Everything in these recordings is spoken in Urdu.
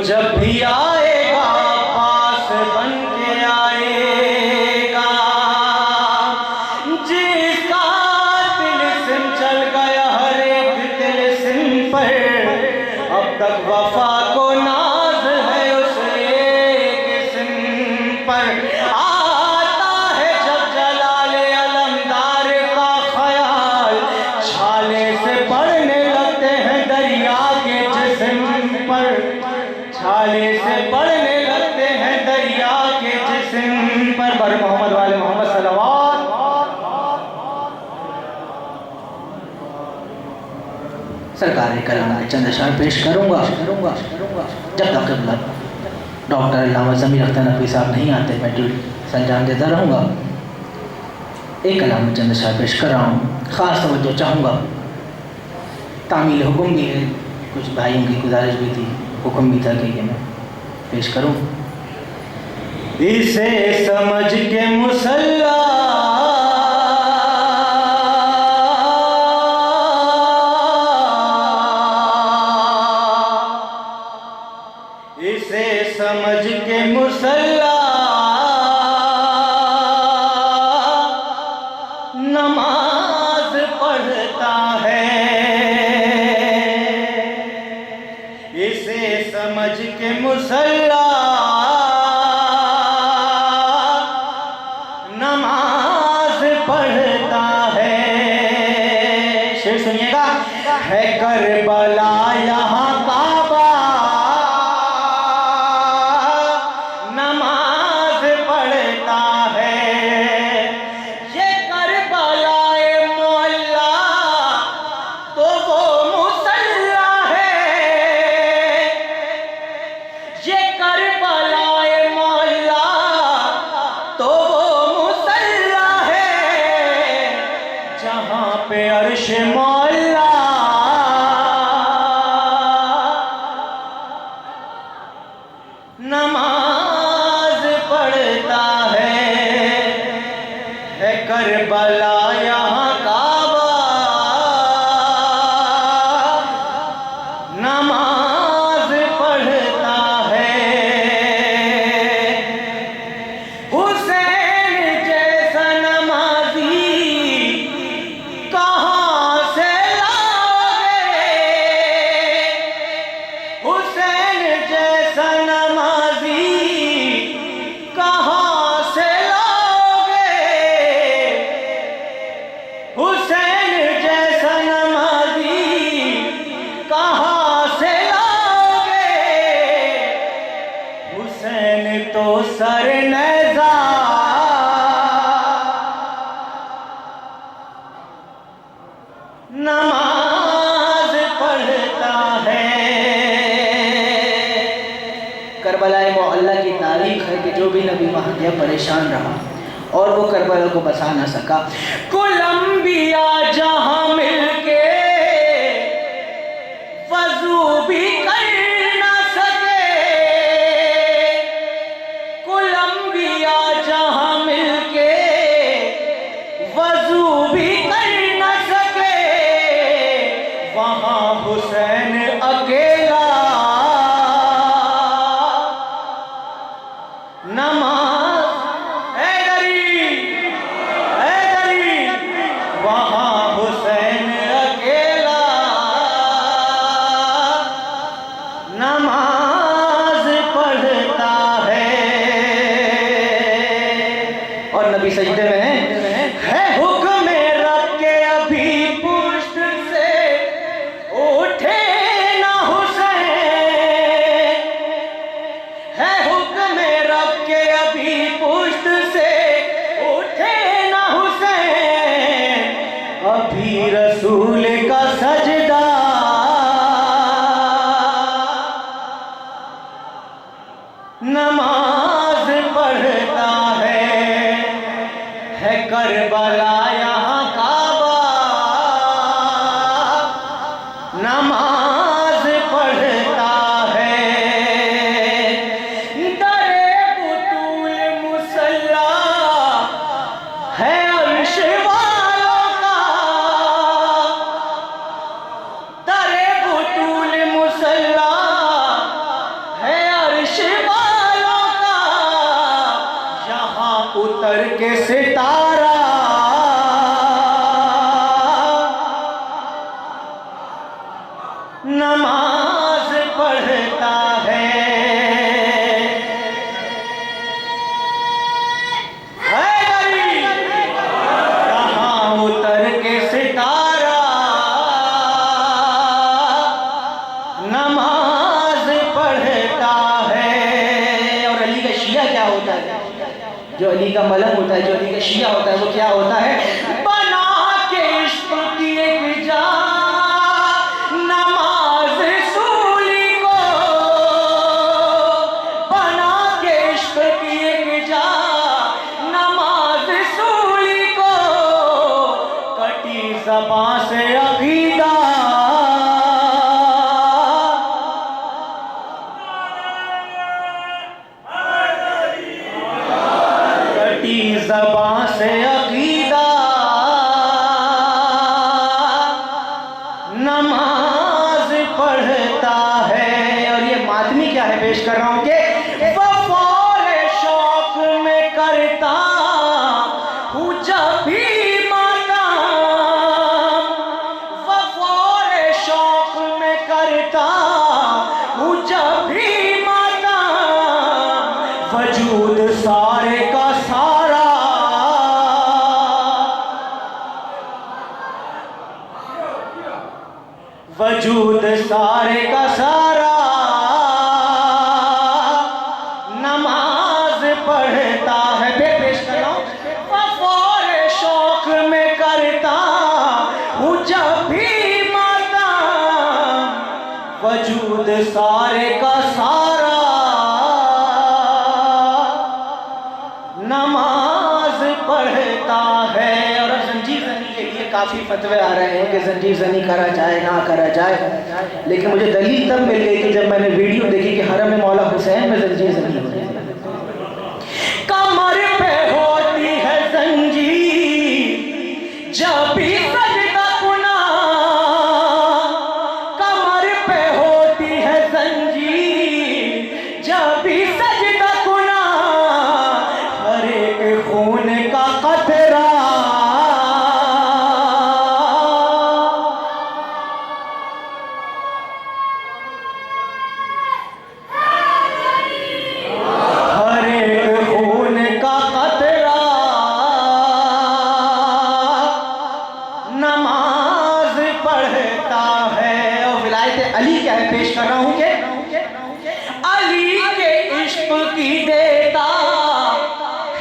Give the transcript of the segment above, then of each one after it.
جب بھی آئے گا پاس بن کے آئے گا، جس کا طلسم چل گیا ہر ایک طلسم پر، اب تک وفا کو ناز ہے اس ایک اسم پر۔ آتا ہے جب جلال علمدار کا خیال، چھالے سے پڑھنے لگتے ہیں دریا کے جسم پر، چھالے سے پڑھنے لگتے ہیں دریا کے جسم پر۔ بر محمد والے محمد صلوات۔ سرکار کرام میں چند اشعار پیش کروں گا جب تک قبلہ ڈاکٹر علامہ ضمیر اختر نقوی صاحب نہیں آتے میں ڈیوٹی سنجام دیتا رہوں گا۔ ایک کلام میں چند اشعار پیش کر رہا ہوں، خاص توجہ چاہوں گا۔ تعمیل حکم بھی ہے، کچھ بھائیوں کی گزارش بھی تھی، حکم بھی تھا کہ یہ میں پیش کروں۔ اسے سمجھ کے مسلح سمجھ کے مسلح نماز پڑھتا ہے، اسے سمجھ کے مسلح نماز پڑھتا ہے۔ شعر سنیے گا، ہے کربلا یہاں کعبہ نماز پڑھتا ہے، یہ کربلا مولا تو وہ مصلی ہے، یہ کربلا مولا تو وہ مصلی ہے، جہاں پہ عرش مولا نماز پڑھتا ہے کربلا یہاں کعبہ نماز پڑھتا ہے۔ حسین جیسا نمازی کہاں سے لاؤگے، حسین جیسا نمازی کہاں سے لاؤگے، حسین جیسا نمازی کہاں سے لاؤگے، حسین تو سر نیزہ نماز پڑھتا ہے۔ کربلا معلی کی تاریخ ہے کہ جو بھی نبی وہاں گیا پریشان رہا اور وہ کربلا کو بسا نہ سکا۔ کل انبیاء جہاں مل کے وضو بھی کر نہ سکے، کل انبیاء جہاں مل کے وضو بھی کر نہ سکے، وہاں حسین اکیلا نماز وہاں حسین اکیلا نماز پڑھتا ہے۔ اور نبی سجدے میں ہے حکم رب کے ابھی پشت سے اٹھے نہ حسین، ہے حکم رب کے ابھی پشت سے اٹھے نہ حسین، ابھی رسول کا سجدہ نماز پڑھتا ہے کربلا یہاں کعبہ نماز پڑھتا ہے۔ در بطول مصلی ہے عرش والوں کا، در بطول مصلی ہے اتر کے ستارہ نماز پڑھتا ہے، کہاں اتر کے ستارہ نماز پڑھتا ہے۔ اور علی کا شیعہ کیا ہوتا ہے؟ جو علی کا ملک ہوتا ہے، جو علی کا شیعہ ہوتا ہے، وہ کیا ہوتا ہے؟ بنا کے عشق کی ایک جا نماز سولی کو، بنا کے عشق کی ایک جا نماز سولی کو، کٹی زبان سے عقیدہ زبان سے عقیدہ نماز پڑھتا ہے۔ اور یہ ماتمی کیا ہے پیش کر رہا ہوں کہ وفور شوق میں کرتا ہوں جب بھی ماتم، وفور شوق میں کرتا ہوں جب بھی ماتم، وجود سارے کا سارا وجود سارے کا سارا نماز پڑھتا ہے۔ پیش کر رہا ہوں، وفور شوق میں کرتا ہوں جب بھی ماتم، وجود سارے کا سارا نماز پڑھتا ہے۔ اور زنجیر زنی کے لیے کافی فتوے آ رہے ہیں کہ زنجیر زنی کرا جائے نہ کرا جائے، لیکن مجھے دلیل تب مل گئی کہ جب میں نے ویڈیو دیکھی کہ حرم مولا حسین میں زنجیر زنی ہوتی ہے۔ کمر پہ ہوتی ہے زنجیر جب بھی سجدہ کناں، کمر پہ ہوتی ہے زنجیر جب بھی سجدہ کناں، ہر ایک خون کا قطرہ نماز پڑھتا ہے۔ اور ولایت علی کیا ہے پیش کر رہا ہوں کہ علی کے عشق کی دیتا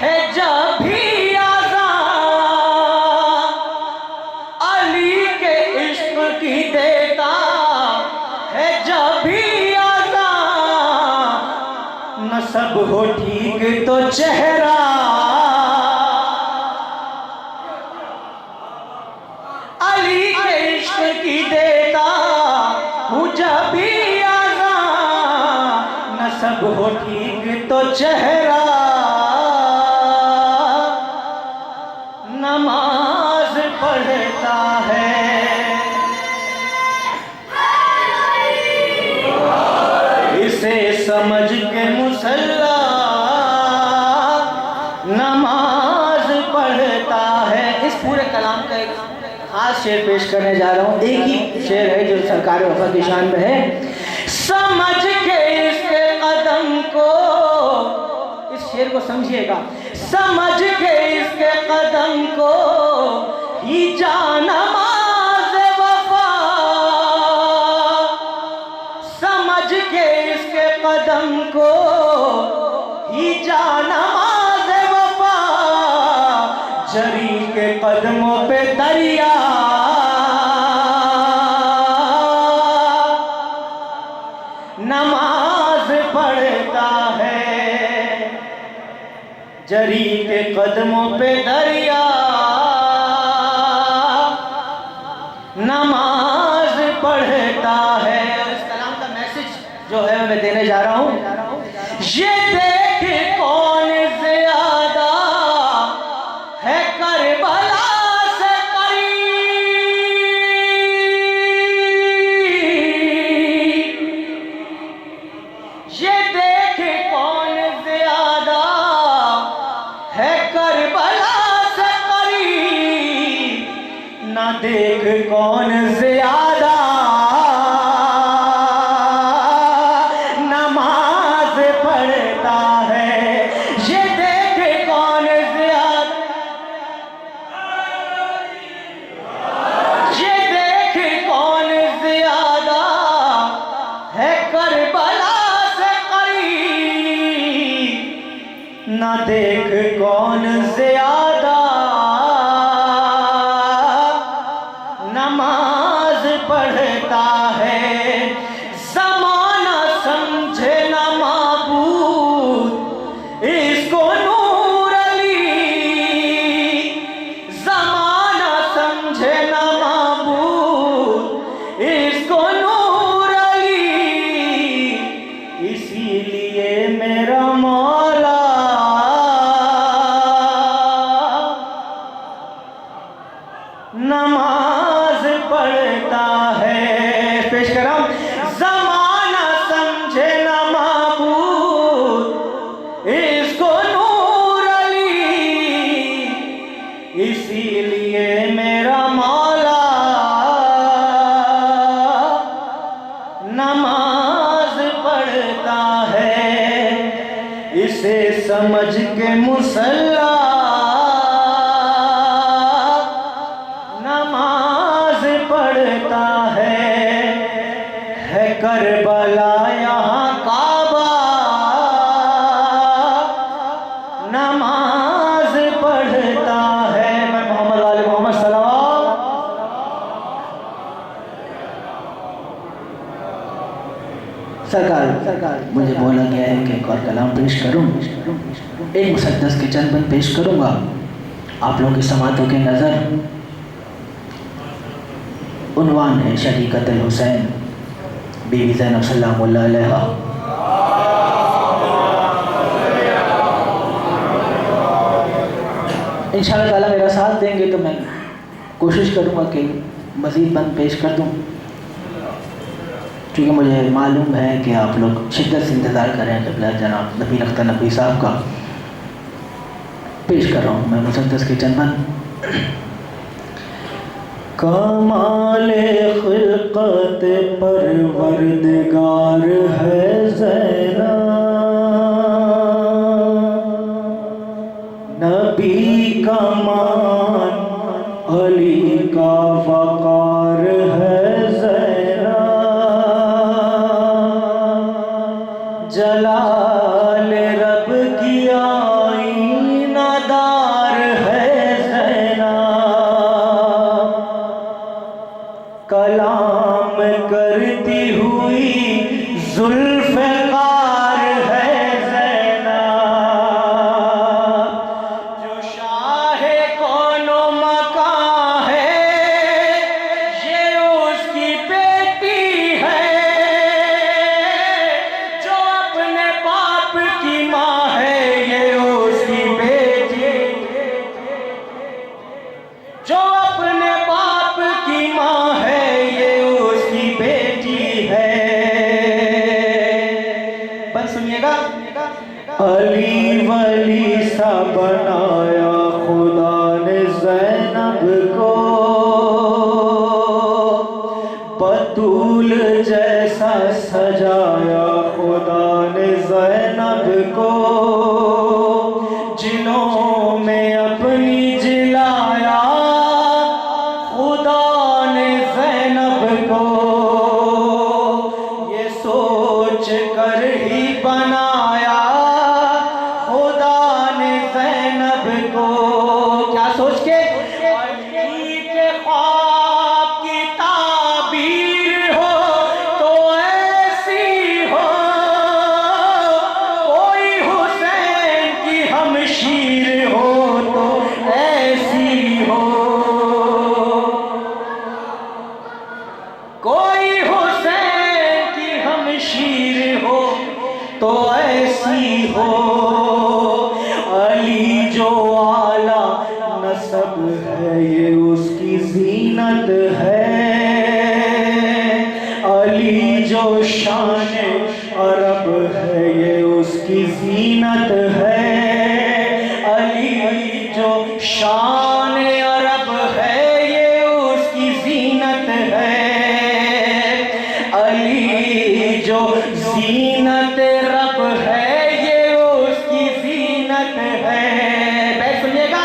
ہے جب بھی آزان، علی کے عشق کی دیتا ہے جب بھی آزان، نسب ہو ٹھیک تو چہرہ علی کے عشق کی دیتا ہوں جب بھی آزان، نسب ہو ٹھیک تو چہرہ نماز پڑھتا ہے۔ اسے سمجھ کے مسلح نماز پڑھتا ہے۔ اس پورے کلام کا ایک خاص شعر پیش کرنے جا رہا ہوں، ایک ہی شعر ہے جو سرکار وفا کی شان میں ہے۔ سمجھ کے اس کے قدم کو، اس شعر کو سمجھیے گا، سمجھ کے اس کے قدم کو ہی جانماز وفا، سمجھ کے اس کے قدم کو ہی جانماز وفا، جری کے قدموں پہ دریا نماز پڑھتا ہے، جری کے قدموں پہ دریا نماز پڑھتا ہے۔ اور اس کلام کا میسج جو ہے میں دینے جا رہا ہوں، یہ دیکھ کون زیادہ ہے کربلا سے قریب، یہ دیکھ کون زیادہ ہے کربلا دیکھ کون زیادہ نماز پڑھتا ہے، یہ دیکھ کون زیادہ، یہ دیکھ کون زیادہ ہے کربلا سے قریب، نہ دیکھ کون زیادہ نماز پڑھتا ہے۔ زمانہ سمجھے نہ معبود اس کو نور علی، زمانہ سمجھے نہ معبود اس کو نور علی، اسی لیے میرا مولا نماز پڑھتا ہے۔ پیش کرم، زمانہ سمجھے نہ معبود اس کو نور علی، اسی لیے میرا مولا نماز پڑھتا ہے۔ اسے سمجھ کے مصلی نماز پڑھتا ہے کربلا یہاں کعبہ نماز پڑھتا ہے۔ میں محمد علی محمد صلوات سرکار مجھے بولا گیا ہے کہ ایک اور کلام پیش کروں، ایک مسدس کے چند بند پیش کروں گا آپ لوگوں کی سماعتوں کے نظر۔ عنوان ہے شریکت الحسین، بیوی زینب سلام اللہ علیہا۔ انشاءاللہ تعالیٰ میرا ساتھ دیں گے تو میں کوشش کروں گا کہ مزید بند پیش کر دوں، کیونکہ مجھے معلوم ہے کہ آپ لوگ شدت سے انتظار کر رہے ہیں قبلہ جناب نبی اختر نقوی صاحب کا۔ پیش کر رہا ہوں میں مسدس کے چند بند۔ کمال خلقت پروردگار ہے زینب، نبی کا مان علی کا وقار ہے زینب، جلال رب کی آئینہ دار ہے زینب، کلام کرتی ہوئی ذوالفقار ہے زینب، جو شاہ کون و مکان ہے یہ اس کی بیٹی ہے، جو اپنے باپ کی ماں ہے یہ اس کی بیٹی، جو اپنے باپ کی ماں ہے یہ اس کی بیٹی ہے۔ بس سنیے گا، علی ولی سا بنایا خدا نے زینب کو، بطول جیسا سجایا خدا نے زینب کو، جنوں میں اپنی جلایا خدا نے زینب کو، یہ سوچ کر ہی بنایا خدا نے زینب کو۔ کیا سوچ کے؟ علی کے خواب کی تعبیر ہو تو ایسی ہو، کوئی حسین کی ہمشیر ہو تو ایسی ہو، کوئی حسین کی ہمشیر ہو تو ایسی ہو، علی جو اعلیٰ نسب ہے یہ اس کی زینت ہے، علی جو شان عرب ہے یہ اس کی زینت ہے، علی جو شان عرب ہے یہ اس کی زینت رب ہے یہ اس کی زینت ہے. بیٹھ سنیے گا.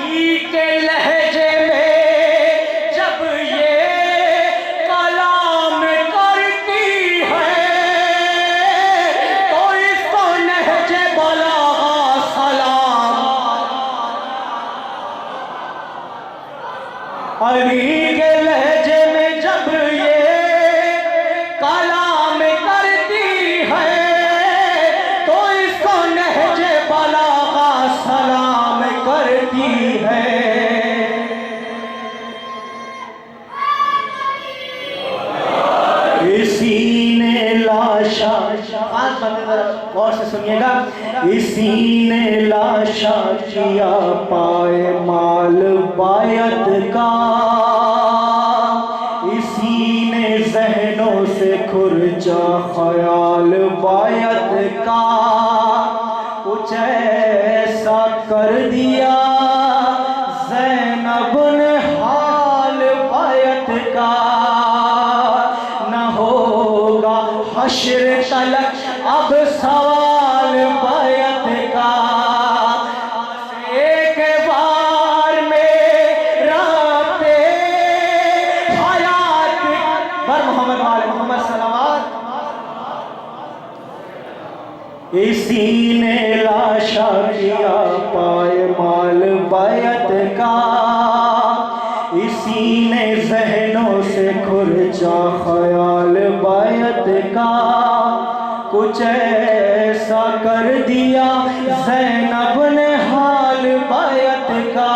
علی کے لہجے میں جب یہ کلام کرتی ہے تو اس کو نہج بلاغہ سلام. علی کے لہجے میں جب یہ کلام کرتی ہے تو اس کو نہج بلاغہ سلام کرتی ہے. اسی نے لاشا غور سے سنیے گا. اسی نے لاشا کیا پائے مال بایت کا. اسی نے ذہنوں سے کھرچا خیال بایت کا. کچھ ایسا کر دیا زینب نے حال بایت کا. نہ ہوگا حشر تلک اب سوال بایت کا. ایک بار میں رات حیات بر محمد آل محمد صلوات. اسی نے لاشا کیا پائے مال بایت کا. اسی نے ذہنوں سے کھرچا خیال بایت کا. کچھ ایسا کر دیا زینب نے حال بایت کا.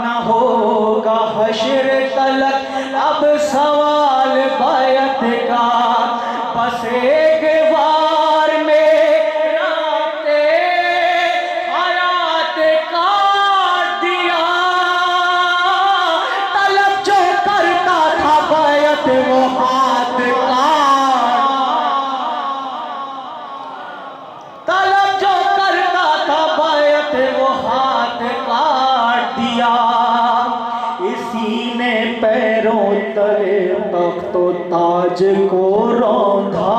نہ ہوگا حشر تلک اب سوال بایت کا. بس ایک بار میں رات حیات کاٹ دیا. طلب جو کرتا تھا بایت وہ ہاتھ کاٹ. طلب جو کرتا تھا بایت وہ ہاتھ کاٹ دیا. اسی نے پیروں تلے تخت و تاج کو روندھا.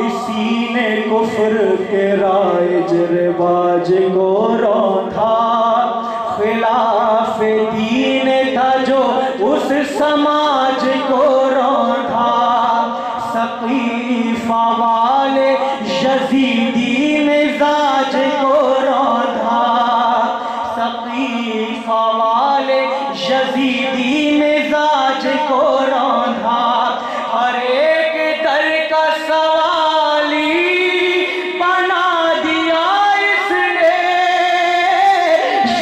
اسی نے کفر کے رائج رواج کو روندھا. خلاف دین تھا جو اس سماج کو روندھا. سقیفہ والے یزیدی مزاج کو روندھا. سقیفہ والے یزیدی مزاج کو روندھا. ہر ایک در کا سوالی بنا دیا اس نے.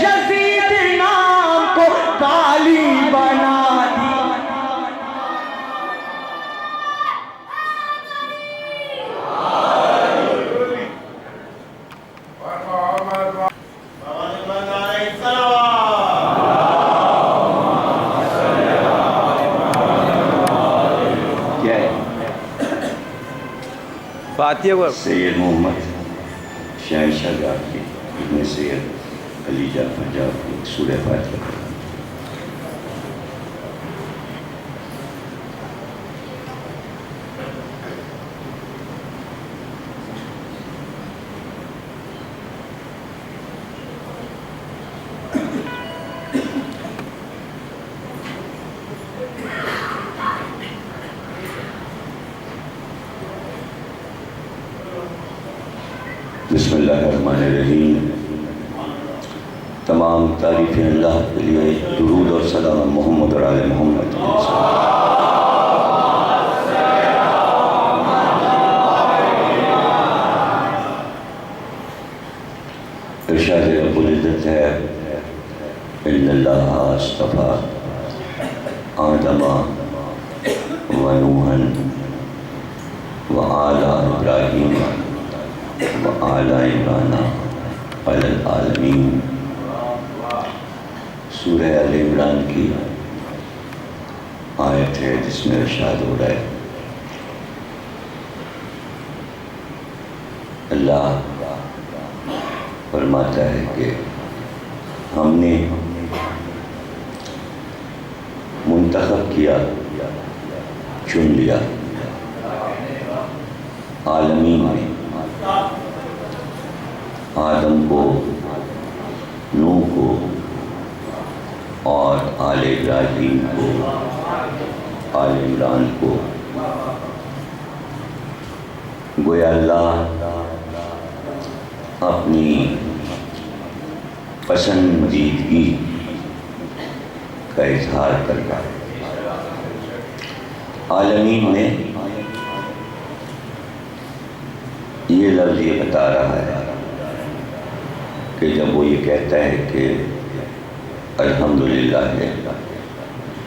یزید نام کو گالی بنا دی. سید محمد شہنشاہ جعفری ابن سید علی جعفر جعفری سورہ فاتحہ. بسم اللہ الرحمن الرحیم. تمام تعریفیں اللہ کے لیے. درود اور سلام محمد اور آل محمد. ارشاد رب العزت ہے ان اللہ اصطفیٰ آدم و نوحا و آل ابراہیم وآل عمران علی العالمین. سورہ آل عمران کی آیت ہے جس میں ارشاد ہو رہا ہے اللہ فرماتا ہے کہ ہم نے منتخب کیا، چن لیا عالمین میں آدم کو، نوح کو اور آل ابراہیم کو، آل عمران کو گویا اللہ اپنی پسندیدگی کا اظہار کرتا ہے۔ عالمین میں یہ لفظ یہ بتا رہا ہے کہ جب وہ یہ کہتا ہے کہ الحمدللہ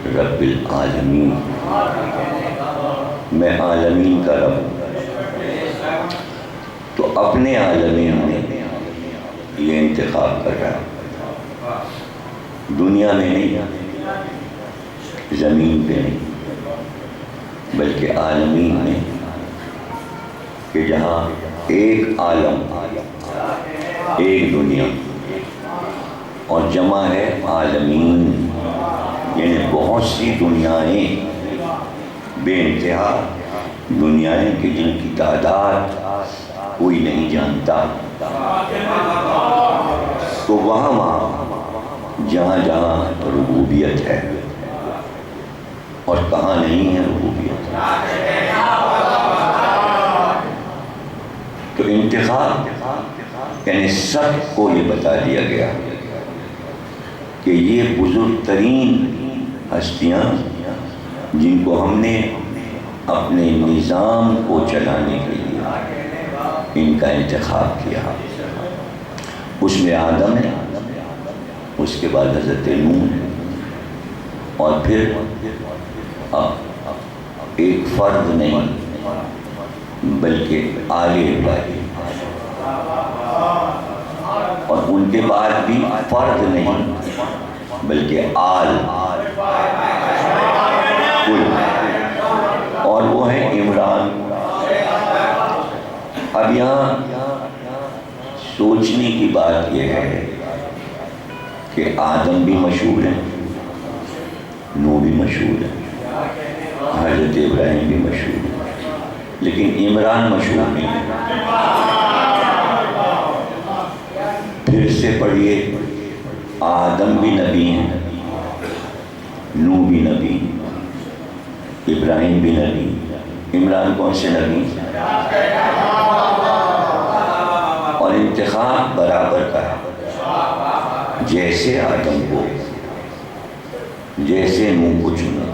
رب العالمین، میں عالمین کا رب ہوں، تو اپنے عالمین میں یہ انتخاب کر رہا ہے، دنیا میں نہیں، زمین پہ نہیں، بلکہ عالمین میں، کہ جہاں ایک عالم، ایک دنیا اور جمع ہے عالمین، یعنی بہت سی دنیایں، بے انتہا دنیایں کہ جن کی تعداد کوئی نہیں جانتا، تو وہاں جہاں جہاں ربوبیت ہے اور کہاں نہیں ہے ربوبیت، تو انتخاب یعنی سب کو یہ بتا دیا گیا کہ یہ بزرگ ترین ہستیاں جن کو ہم نے اپنے نظام کو چلانے کے لیے ان کا انتخاب کیا، اس میں آدم ہے، اس کے بعد حضرت نوح ہے، اور پھر ایک فرد نہیں بلکہ آل ابراہیم، اور ان کے بعد بھی فرد نہیں بلکہ آل کل، اور وہ ہیں عمران۔ اب یہاں سوچنے کی بات یہ ہے کہ آدم بھی مشہور ہے، نوح بھی مشہور ہے، حضرت ابراہیم بھی مشہور ہے، لیکن عمران مشہور نہیں ہے۔ پھر سے پڑھیے، آدم بھی نبی ہیں، نوح بھی نبی، ابراہیم بھی نبی، عمران کون سے نبی؟ اور انتخاب برابر کا ہے، جیسے آدم کو، جیسے نوح کو چنا،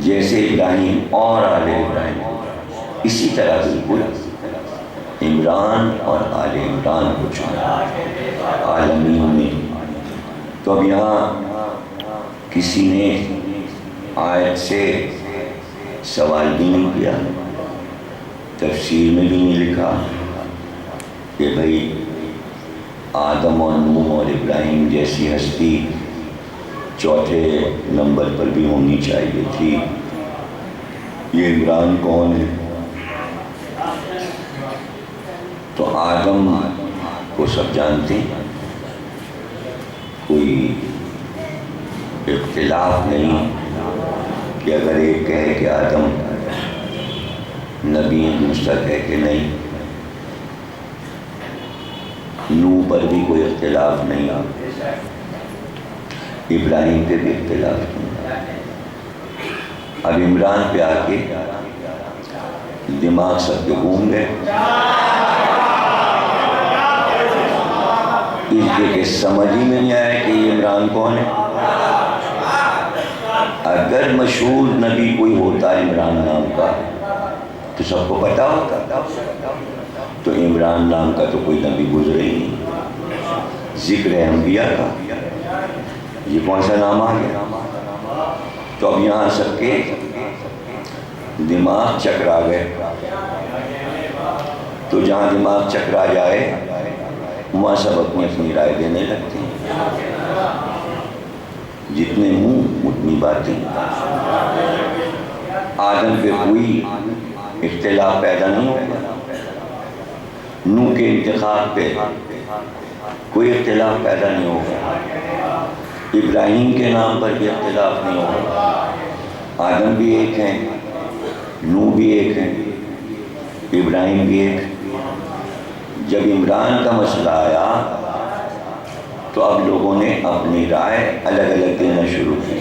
جیسے ابراہیم اور آل ابراہیم کو، اسی طرح بالکل عمران اور آل عمران کو چنا عالمین میں۔ تو اب یہاں کسی نے آیت سے سوال بھی نہیں کیا، تفسیر میں بھی نہیں لکھا کہ بھئی آدم اور نوح اور ابراہیم جیسی ہستی چوتھے نمبر پر بھی ہونی چاہیے تھی، یہ عمران کون ہے؟ تو آدم کو سب جانتے ہیں، کوئی اختلاف نہیں کہ اگر ایک کہے کہ آدم نبی دوسرا کہے کہ نہیں، نوح پر بھی کوئی اختلاف نہیں، ابراہیم پہ بھی اختلاف نہیں۔ اب عمران پہ آ کے دماغ سب کے گھوم گئے، اس لیے کہ سمجھ ہی میں نہیں آیا کہ یہ عمران کون ہے۔ اگر مشہور نبی کوئی ہوتا عمران نام کا تو سب کو پتا ہوتا، تو عمران نام کا تو کوئی نبی گزرے ہی نہیں، ذکر ہے انبیاء کا، یہ کون سا نام آ گیا؟ تو اب یہاں سب کے دماغ چکرا گئے، تو جہاں دماغ چکرا جائے وہاں سب اپنی اپنی رائے دینے لگتے ہیں، جتنے منہ اتنی باتیں۔ آدم پہ کوئی اختلاف پیدا نہیں ہوا، نوح کے انتخاب پہ کوئی اختلاف پیدا نہیں ہوگا، ابراہیم کے نام پر بھی اختلاف نہیں ہوگا، آدم بھی ایک ہیں، نوح بھی ایک ہے، ابراہیم بھی ایک ہے۔ جب عمران کا مسئلہ آیا تو اب لوگوں نے اپنی رائے الگ الگ دینا شروع کی،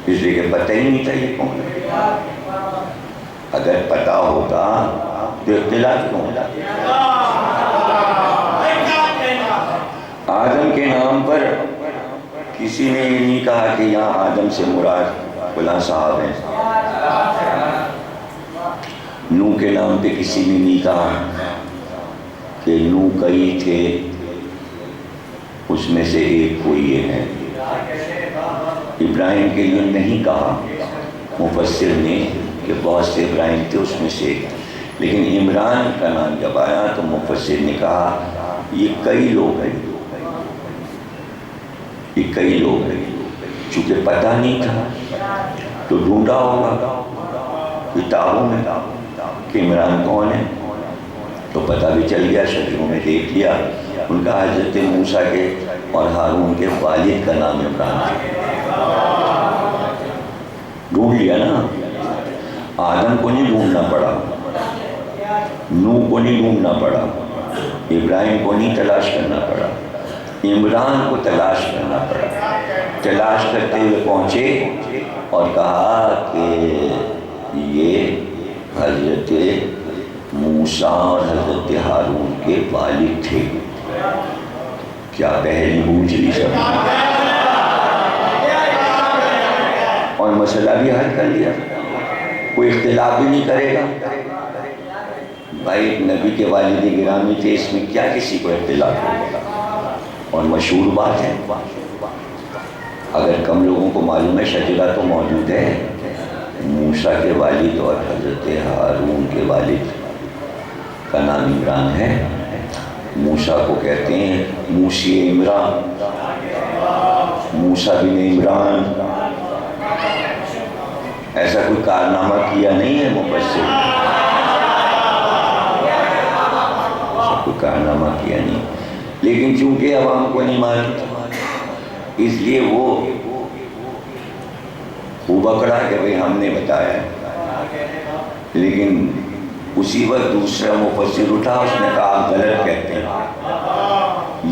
اس لیے کہ پتہ ہی نہیں تھا یہ کون ہے۔ اگر پتہ ہوتا تو اختلاف کیوں ہوتا؟ آدم کے نام پر کسی نے یہ نہیں کہا کہ یہاں آدم سے مراد فلاں صاحب ہیں۔ نوح کے نام پہ کسی نے نہیں کہا کہ نوح کئی تھے، اس میں سے ایک کوئی یہ ہے۔ ابراہیم کے لیے نہیں کہا مفسر نے کہ بہت سے ابراہیم تھے، اس میں سے ایک، لیکن عمران کا نام جب آیا تو مفسر نے کہا یہ کئی لوگ ہیں، یہ کئی لوگ ہیں۔ چونکہ پتہ نہیں تھا تو ڈھونڈا ہوگا کتابوں میں کہ عمران کون ہے، تو پتہ بھی چل گیا، شریعوں میں دیکھ لیا، ان کا حضرت موسیٰ کے اور ہارون کے والد کا نام عمران تھا۔ ڈھونڈ لیا نا، آدم کو نہیں ڈھونڈنا پڑا، نوح کو نہیں ڈھونڈنا پڑا، ابراہیم کو نہیں تلاش کرنا پڑا، عمران کو تلاش کرنا پڑا۔ تلاش کرتے ہوئے پہنچے اور کہا کہ یہ حضرت موسیٰ اور حضرت ہارون کے والد تھے۔ کیا پہلی بوجھ لی سب، اور مسئلہ بھی حل کر لیا، کوئی اختلاف بھی نہیں کرے گا۔ بھائی ایک نبی کے والد گرامی تھے، اس میں کیا کسی کو اختلاف ہوگا؟ اور مشہور بات ہے، اگر کم لوگوں کو معلوم ہے، شجرہ تو موجود ہے، موسیٰ کے والد اور حضرت ہارون کے والد کا نام عمران ہے۔ موسیٰ کو کہتے ہیں موسی عمران، موسیٰ بن عمران۔ ایسا کوئی کارنامہ کیا نہیں ہے مفسر، ایسا کوئی کارنامہ کیا نہیں، لیکن چونکہ عوام کو نہیں معلوم اس لیے وہ بکڑا کہ بھئی ہم نے بتایا، لیکن اسی وقت دوسرا مفسر اٹھا، اس نے کہا آپ غلط کہتے ہیں،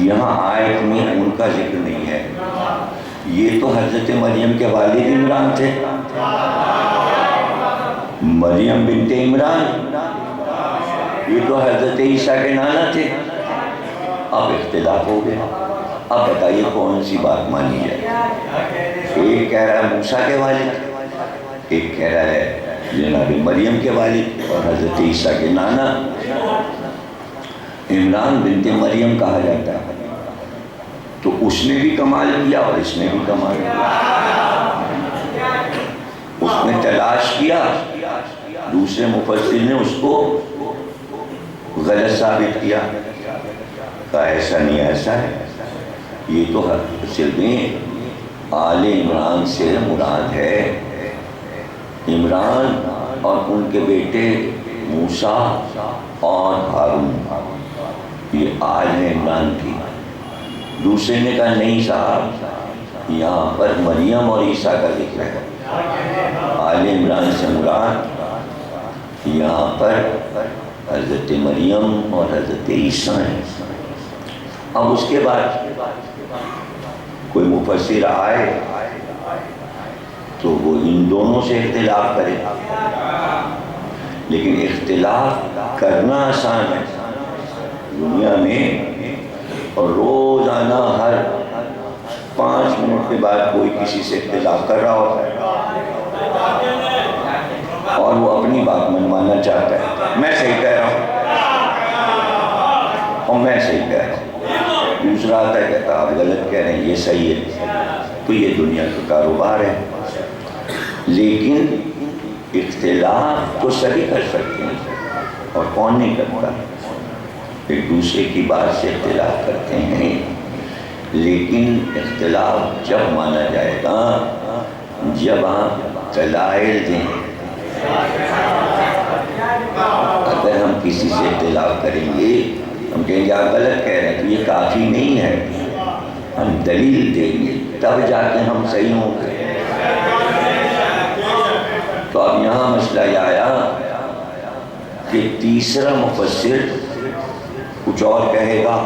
یہاں آیت میں ان کا ذکر نہیں ہے، یہ تو حضرت مریم کے والد عمران تھے، مریم بنت عمران، یہ تو حضرت عیسیٰ کے نانا تھے۔ اب اختلاف ہو گیا، اب بتائیے کون سی بات مانی جائے؟ ایک کہہ رہا ہے موسیٰ کے والد، ایک کہہ رہا ہے جناب مریم کے والد اور حضرت عیسیٰ کے نانا۔ عمران بنت مریم کہا جاتا ہے، تو اس نے بھی کمال کیا اور اس نے بھی کمال کیا۔ اس نے تلاش کیا، دوسرے مفسر نے اس کو غلط ثابت کیا، کہا ایسا نہیں ایسا ہے، یہ تو اصل میں آل عمران سے مراد ہے عمران اور ان کے بیٹے موسیٰ اور ہارون، یہ آل عمران تھی۔ دوسرے نے کہا نہیں صاحب، یہاں پر مریم اور عیسیٰ کا ذکر ہے، آل عمران سے مراد یہاں پر حضرت مریم اور حضرت عیسیٰ ہیں۔ اب اس کے بعد کوئی مفسر آئے تو وہ ان دونوں سے اختلاف کرے، لیکن اختلاف کرنا آسان ہے دنیا میں، اور روزانہ ہر 5 منٹ کے بعد کوئی کسی سے اختلاف کر رہا ہوتا ہے اور وہ اپنی بات منوانا چاہتا ہے، میں صحیح کہہ رہا ہوں اور میں صحیح کہہ رہا ہوں، دوسرا آتا ہے کہتا آپ غلط کہہ رہے ہیں، یہ صحیح ہے۔ تو یہ دنیا کا کاروبار ہے، لیکن اختلاف تو سبھی کر سکتے ہیں، اور کون نہیں کرتا؟ ایک دوسرے کی بات سے اختلاف کرتے ہیں، لیکن اختلاف جب مانا جائے گا جب آپ دلائل دیں۔ اگر ہم کسی سے اختلاف کریں گے، ہم کہیں گے آپ غلط کہہ رہے ہیں، تو یہ کافی نہیں ہے، ہم دلیل دیں گے تب جا کے ہم صحیح ہوں گے۔ تو اب یہاں مسئلہ یہ آیا کہ تیسرا مفسر کچھ اور کہے گا،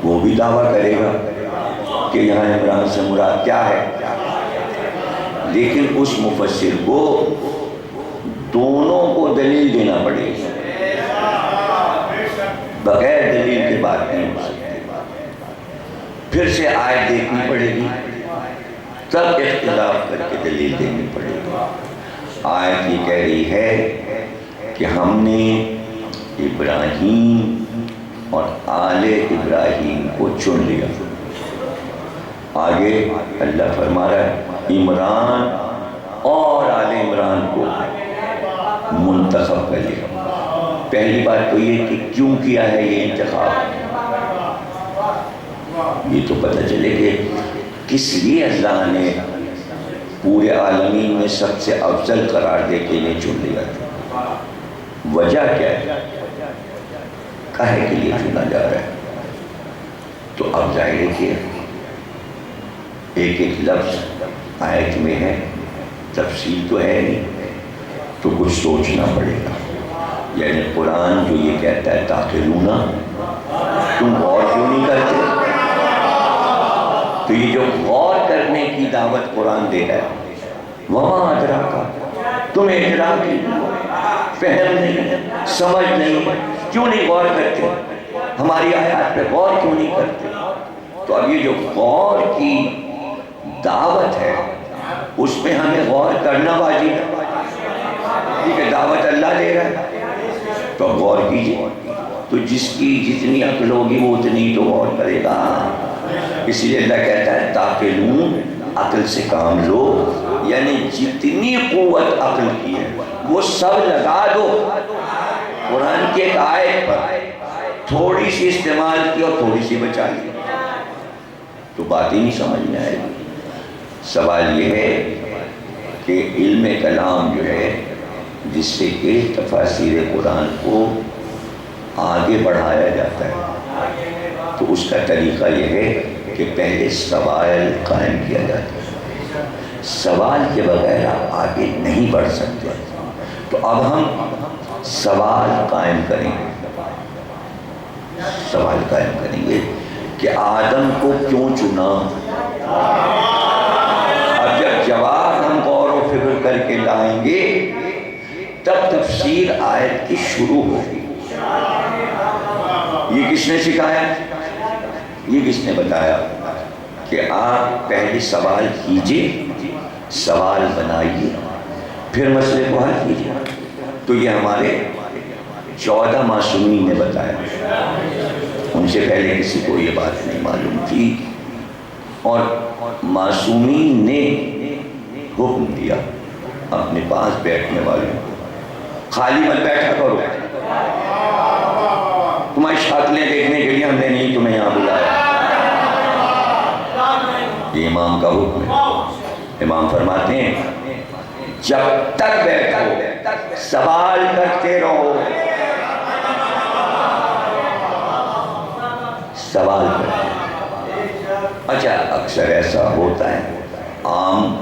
وہ بھی دعویٰ کرے گا کہ یہاں عمران سے مراد کیا ہے، لیکن اس مفسر کو دونوں کو دلیل دینا پڑے گی، بغیر دلیل کے بات نہیں ہو سکتی۔ پھر سے آیت دیکھنی پڑے گی، تب اختلاف کر کے دلیل دینی پڑے گی۔ آیت یہ کہہ رہی ہے کہ ہم نے ابراہیم اور آل ابراہیم کو چن لیا۔ آگے اللہ فرما رہا ہے عمران اور آل عمران کو منتخب کر لیا۔ پہلی بات تو یہ کہ کیوں کیا ہے یہ انتخاب، یہ تو پتہ چلے کہ کس لیے اللہ نے پورے عالمین میں سب سے افضل قرار دے کے انہیں چن لیا تھا۔ وجہ کیا ہے، کاہے کے لیے چنا جا رہا ہے؟ تو اب ظاہر ہے کہ ایک ایک لفظ آیت میں ہے، تفصیل تو ہے نہیں، تو کچھ سوچنا پڑے گا۔ یعنی قرآن جو یہ کہتا ہے تاخرون، تم غور کیوں نہیں کرتے؟ تو یہ جو غور کرنے کی دعوت قرآن دے رہا ہے، وہاں ادراکا، تمہیں ادراک نہیں، فہم نہیں، سمجھ نہیں، کیوں نہیں غور کرتے؟ ہماری آیات پہ غور کیوں نہیں کرتے؟ تو اب یہ جو غور کی دعوت ہے اس میں ہمیں غور کرنا واجب ہے، کیونکہ دعوت اللہ دے رہا ہے، تو اب غور کیجیے۔ تو جس کی جتنی عقل ہوگی وہ اتنی تو غور کرے گا۔ اسی لیے اللہ کہتا ہے تاقلون، عقل سے کام لو، یعنی جتنی قوت عقل کی ہے وہ سب لگا دو قرآن کی ایک آیت پر، تھوڑی سی استعمال کی اور تھوڑی سی بچا لی تو بات ہی نہیں سمجھ میں آئے گی۔ سوال یہ ہے کہ علم کلام جو ہے جس سے کہ تفاسیر قرآن کو آگے بڑھایا جاتا ہے، تو اس کا طریقہ یہ ہے کہ پہلے سوال قائم کیا جاتا ہے، سوال کے بغیر آپ آگے نہیں بڑھ سکتے۔ تو اب ہم سوال قائم کریں گے، سوال قائم کریں گے کہ آدم کو کیوں چنا۔ اب جب جواب ہم غور و فکر کر کے لائیں گے تب تفسیر آیت کی شروع ہوگی۔ یہ کس نے سکھایا؟ یہ کس نے بتایا کہ آپ پہلے سوال کیجئے، سوال بنائیے، پھر مسئلے کو حل کیجئے۔ تو یہ ہمارے 14 معصومین نے بتایا، ان سے پہلے کسی کو یہ بات نہیں معلوم تھی، اور معصومین نے حکم دیا اپنے پاس بیٹھنے والوں کو، خالی مت بیٹھا کرو، تمہاری شکلیں دیکھنے کے لیے ہم نے نہیں تمہیں یہاں بلایا۔ یہ امام کا حکم ہے۔ امام فرماتے ہیں جب تک بیٹھو سوال کرتے رہو، سوال کرتے رہو۔ اچھا اکثر ایسا ہوتا ہے، عام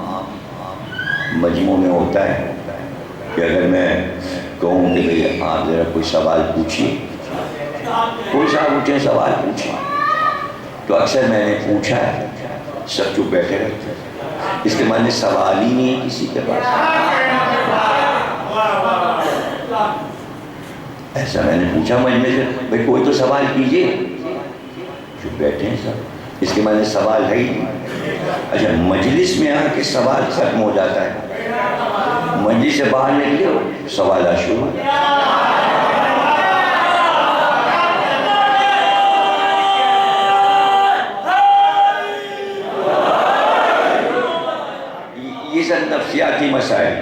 مجموع میں ہوتا ہے کہ اگر میں کہوں کہ بھئی آپ ذرا کوئی سوال پوچھیے، کوئی صاحب اٹھے سوال پوچھیں، تو اکثر میں نے پوچھا ہے، سب چپ بیٹھے رہتے ہیں، اس کے معنی سوال ہی نہیں ہے کسی کے پاس۔ ایسا میں نے پوچھا مجمع سے، بھئی کوئی تو سوال کیجئے، چپ بیٹھے ہیں سب، اس کے معنی سوال ہے ہی نہیں۔ اچھا مجلس میں آ کے سوال ختم ہو جاتا ہے، مجلس سے باہر نکلے ہو سوالات شروع۔ یہ سب نفسیاتی مسائل،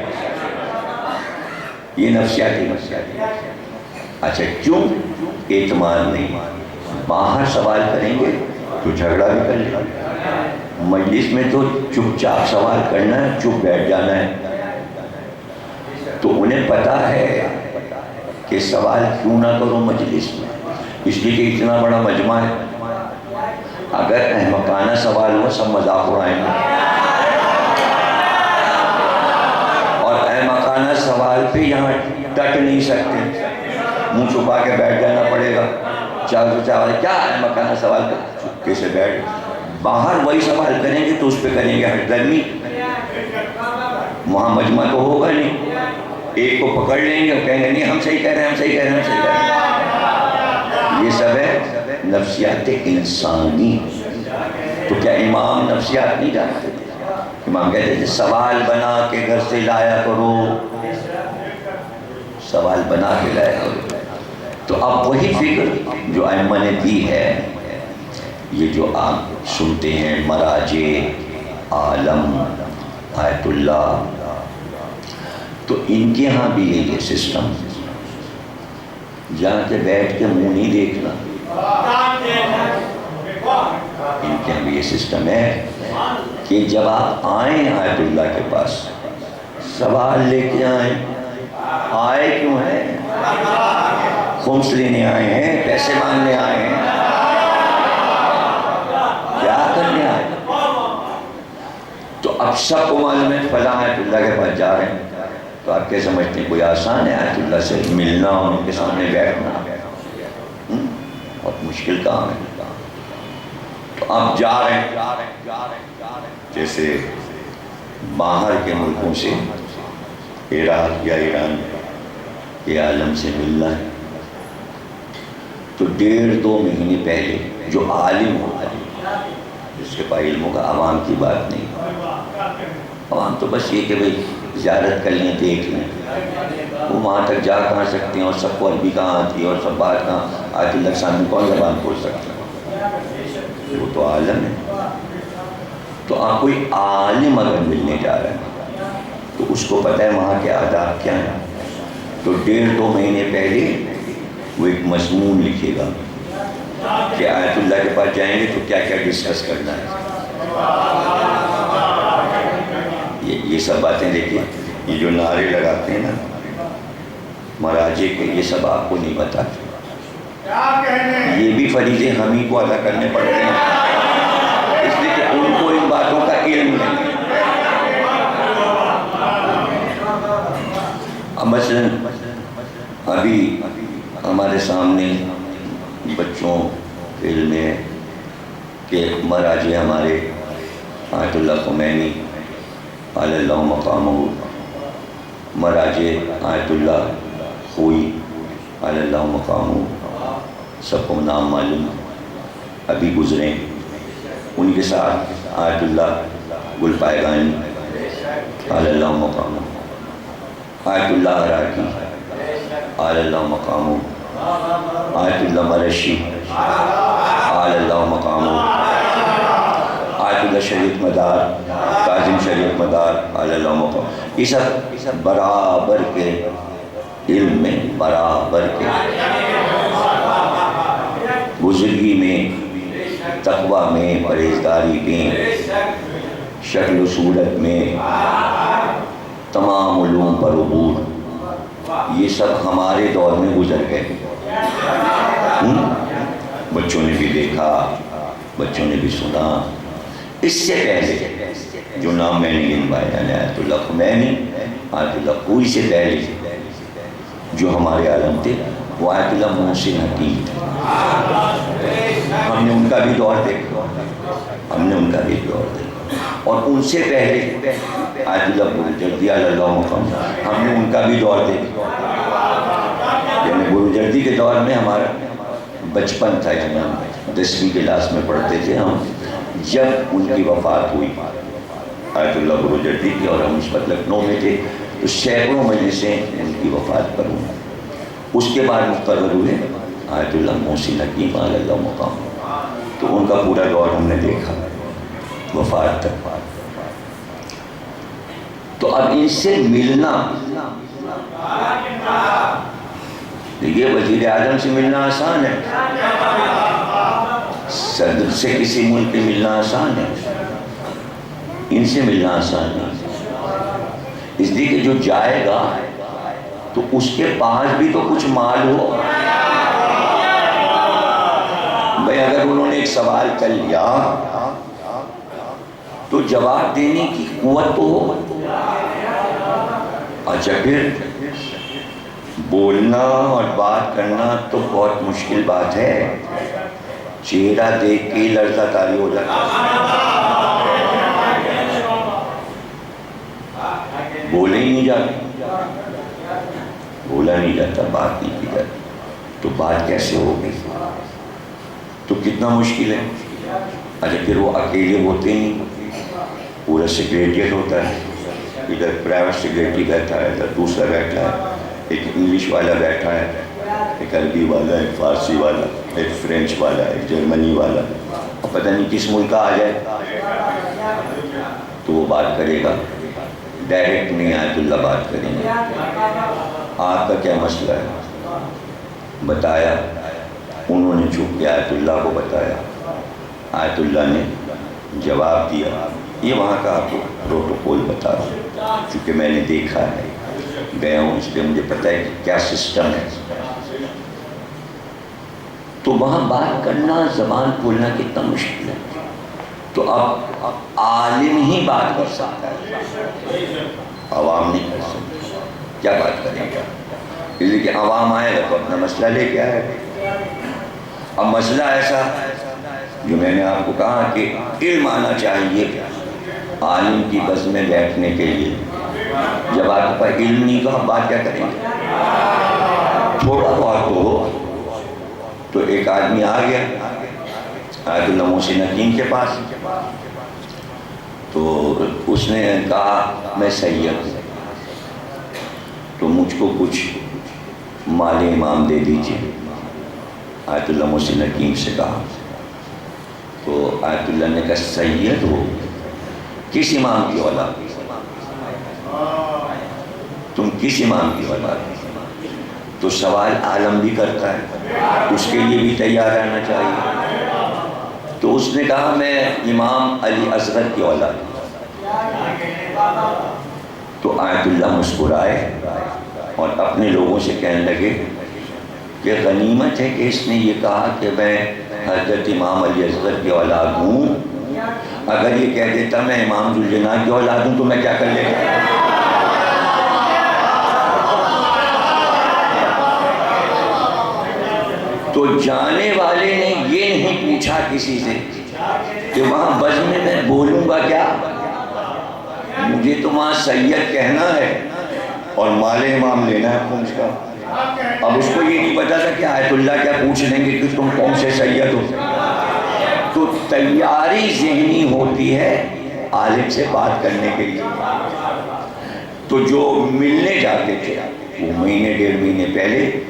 یہ نفسیاتی مسائل۔ اچھا کیوں؟ اعتماد نہیں، باہر سوال کریں گے تو جھگڑا بھی کر لیں گے، مجلس میں تو چپ چاپ سوال کرنا ہے، چپ بیٹھ جانا ہے۔ تو انہیں پتا ہے کہ سوال کیوں نہ کرو مجلس میں، اس لیے کہ اتنا بڑا مجمع ہے، اگر احمقانہ سوال ہو سب مذاق اڑائیں گے، اور احمقانہ سوال پہ یہاں ڈٹ نہیں سکتے، منہ چھپا کے بیٹھ جانا پڑے گا، چاول کیا ہے مکانہ سوال کر چپکے سے بیٹھ، باہر وہی سوال کریں گے تو اس پہ کریں گے ہٹ درمی، وہاں مجمع تو ہوگا نہیں، ایک کو پکڑ لیں گے اور کہیں گے نہیں ہم صحیح کہہ رہے ہیں ہم صحیح کہہ رہے ہیں ہم صحیح کہہ رہے ہیں۔ یہ سب ہے نفسیات انسانی۔ تو کیا امام نفسیات نہیں جانتے؟ امام کہتے تھے سوال بنا کے گھر سے لایا کرو، سوال بنا کے لایا کرو۔ تو اب وہی فکر جو ائمہ نے دی ہے، یہ جو آپ سنتے ہیں مراجع عالم آیت اللہ، تو ان کے ہاں بھی یہ سسٹم جہاں کے بیٹھ کے منہ نہیں دیکھنا، ان کے ہاں بھی یہ سسٹم ہے کہ جب آپ آئیں آیت اللہ کے پاس سوال لے کے آئے کیوں ہیں؟ خمس لینے آئے ہیں، پیسے مانگنے آئے ہیں، کیا کرنے آئے ہیں؟ تو اب سب کو معلوم ہے فلاں آیت اللہ کے پاس جا رہے ہیں، تو آپ کیا سمجھتے ہیں کوئی آسان ہے آیت اللہ سے ملنا اور ان کے سامنے بیٹھنا؟ بہت مشکل کام ہے۔ تو آپ جا رہے ہیں، جیسے باہر کے ملکوں سے عراق یا ایران کے عالم سے ملنا ہے، تو 1.5-2 مہینے پہلے جو عالم ہوگا، جس کے پاس علم ہوگا، عوام کی بات نہیں، عوام تو بس یہ کہ بھئی زیارت کر لیں دیکھ لیں، وہ وہاں تک جا کہاں سکتے ہیں، اور سب کو عربی کہاں آتی ہے اور سب بات کہاں آیت اللہ کے سامنے کون زبان کھول سکتا ہے؟ وہ تو عالم ہے۔ تو آپ کوئی عالم اگر ملنے جا رہے ہیں تو اس کو پتہ ہے وہاں کے آداب کیا ہیں، تو 1.5-2 مہینے پہلے وہ ایک مضمون لکھے گا کہ آیت اللہ کے پاس جائیں گے تو کیا کیا ڈسکس کرنا ہے۔ یہ سب باتیں دیکھیے، یہ جو نعرے لگاتے ہیں نا مراجع کے، یہ سب آپ کو نہیں پتا، یہ بھی فریضے ہم ہی کو ادا کرنے پڑتے ہیں، اس لیے کہ ان کو ان باتوں کا علم نہیں ہے۔ مثلا ابھی ہمارے سامنے بچوں کے علم ہے کہ مراجع ہمارے آیت اللہ خمینی علی اللہ مقامہ، مراجع آیت اللہ خوئی علی اللہ مقامہ، سب کو نام معلوم ابھی گزرے، ان کے ساتھ آیت اللہ گل پائگانی علی اللہ مقامہ، آیت اللہ عراقی علی اللہ مقامہ، آیت اللہ مرشی علی اللہ مقامہ، آیت اللہ شریعت مدار کاظم شریعت مدار علی اللہ مقامہ، یہ سب برابر کے علم میں، برابر کے بزرگی میں، تقوی میں، پرہیزگاری میں، شکل و صورت میں، تمام علوم پر عبور، یہ سب ہمارے دور میں گزر گئے۔ بچوں نے بھی دیکھا، بچوں نے بھی سنا۔ اس سے پہلے جو نام میں نے گنوایا، یعنی آیت اللہ خمینی، آیت اللہ خوئی سے پہلے جو ہمارے عالم تھے وہ آیت اللہ محسن حکیم تھے۔ ہم نے ان کا بھی دور دیکھا، ہم نے ان کا بھی دور دیکھا، اور ان سے پہلے آیت اللہ بروجردی علی اللہ مقام، ہم نے ان کا بھی دور دیکھا۔ یعنی بروجردی کے دور میں ہمارا بچپن تھا، یعنی ہم 10ویں کلاس میں پڑھتے تھے ہم، جب ان کی وفات ہوئی آیت اللہ بروجردی کی، اور ہم اس وقت لکھنؤ میں تھے، تو سینکڑوں مجلسیں ان کی وفات پر ہوئی۔ اس کے بعد مقرر ہوئے آیت اللہ محسن حکیم علی اللہ مقام، تو ان کا پورا دور ہم نے دیکھا وفات تک۔ تو اب ان سے ملنا، دیکھیے وزیر اعظم سے ملنا آسان ہے، صدر سے کسی ملک کے ملنا آسان ہے، ان سے ملنا آسان نہیں۔ اس لیے کہ جو جائے گا تو اس کے پاس بھی تو کچھ مال ہو۔ بھئی اگر انہوں نے ایک سوال کر لیا تو جواب دینے کی قوت تو ہو۔ اچھا پھر بولنا اور بات کرنا تو بہت مشکل بات ہے، چہرہ دیکھ کے لرزہ طاری ہو جاتا ہے، بولے ہی نہیں جاتا، بولا نہیں جاتا، بات نہیں کی جاتی، تو بات کیسے ہوگی؟ تو کتنا مشکل ہے۔ اچھا پھر وہ اکیلے ہوتے ہیں، پورا سیکریٹریٹ ہوتا ہے، ادھر پرائیویٹ سیکریٹری بیٹھا ہے، ادھر دوسرا بیٹھا ہے، ایک انگلش والا بیٹھا ہے، ایک عربی والا، ایک فارسی والا، ایک فرینچ والا، ایک جرمنی والا، اور پتہ نہیں کس ملک کا آ جائے تو وہ بات کرے گا، ڈائریکٹ نہیں آیت اللہ بات کریں گے۔ آپ کا کیا مسئلہ ہے؟ بتایا، انہوں نے چھپ کے آیت اللہ کو بتایا، آیت اللہ نے جواب دیا۔ یہ وہاں کا آپ کو پروٹوکول بتا رہا ہوں، چونکہ میں نے دیکھا ہے، گیا ہوں، اس لیے مجھے پتہ ہے کہ کیا سسٹم ہے۔ تو وہاں بات کرنا، زبان کھولنا کتنا مشکل ہے۔ تو اب عالم ہی بات کر سکتا ہے، عوام نہیں کر سکتا، کیا بات کریں گے؟ اس لیے کہ عوام آئے گا تو اپنا مسئلہ لے کے آئے گا۔ اب مسئلہ ایسا جو میں نے آپ کو کہا کہ علم آنا چاہیے عالم کی بز میں بیٹھنے کے لیے۔ جب آپ کے پاس علم نہیں تو آپ بات کیا کریں گے؟ تھوڑا بہت تو ہو۔ تو ایک آدمی آ گیا آیت اللہ محسن حکیم کے پاس، تو اس نے کہا میں سید ہوں، تو مجھ کو کچھ مال امام دے دیجیے۔ آیت اللہ محسن حکیم سے کہا، تو آیت اللہ نے کہا سید ہو؟ کس امام کی اولاد؟ تم کس امام کی اولاد؟ تو سوال عالم بھی کرتا ہے، اس کے لیے بھی تیار رہنا چاہیے۔ تو اس نے کہا میں امام علی اصغر کی اولاد۔ تو آیت اللہ مسکرائے اور اپنے لوگوں سے کہنے لگے کہ غنیمت ہے کہ اس نے یہ کہا کہ میں حضرت امام علی اصغر کی اولاد ہوں، اگر یہ کہہ دیتا میں امام ذوالجناح کی اولاد ہوں تو میں کیا کر لیتا؟ تو جانے والے نے یہ نہیں پوچھا کسی سے کہ وہاں بز میں بولوں گا کیا، مجھے تو وہاں سید کہنا ہے اور مال امام لینا ہے پوچھ کا۔ اب اس کو یہ نہیں پتا تھا کہ آیت اللہ کیا پوچھ لیں گے کہ تم کون سے سید ہو۔ تو تیاری ذہنی ہوتی ہے عالم سے بات کرنے کے لیے۔ تو جو ملنے جاتے تھے وہ مہینے ڈیڑھ مہینے پہلے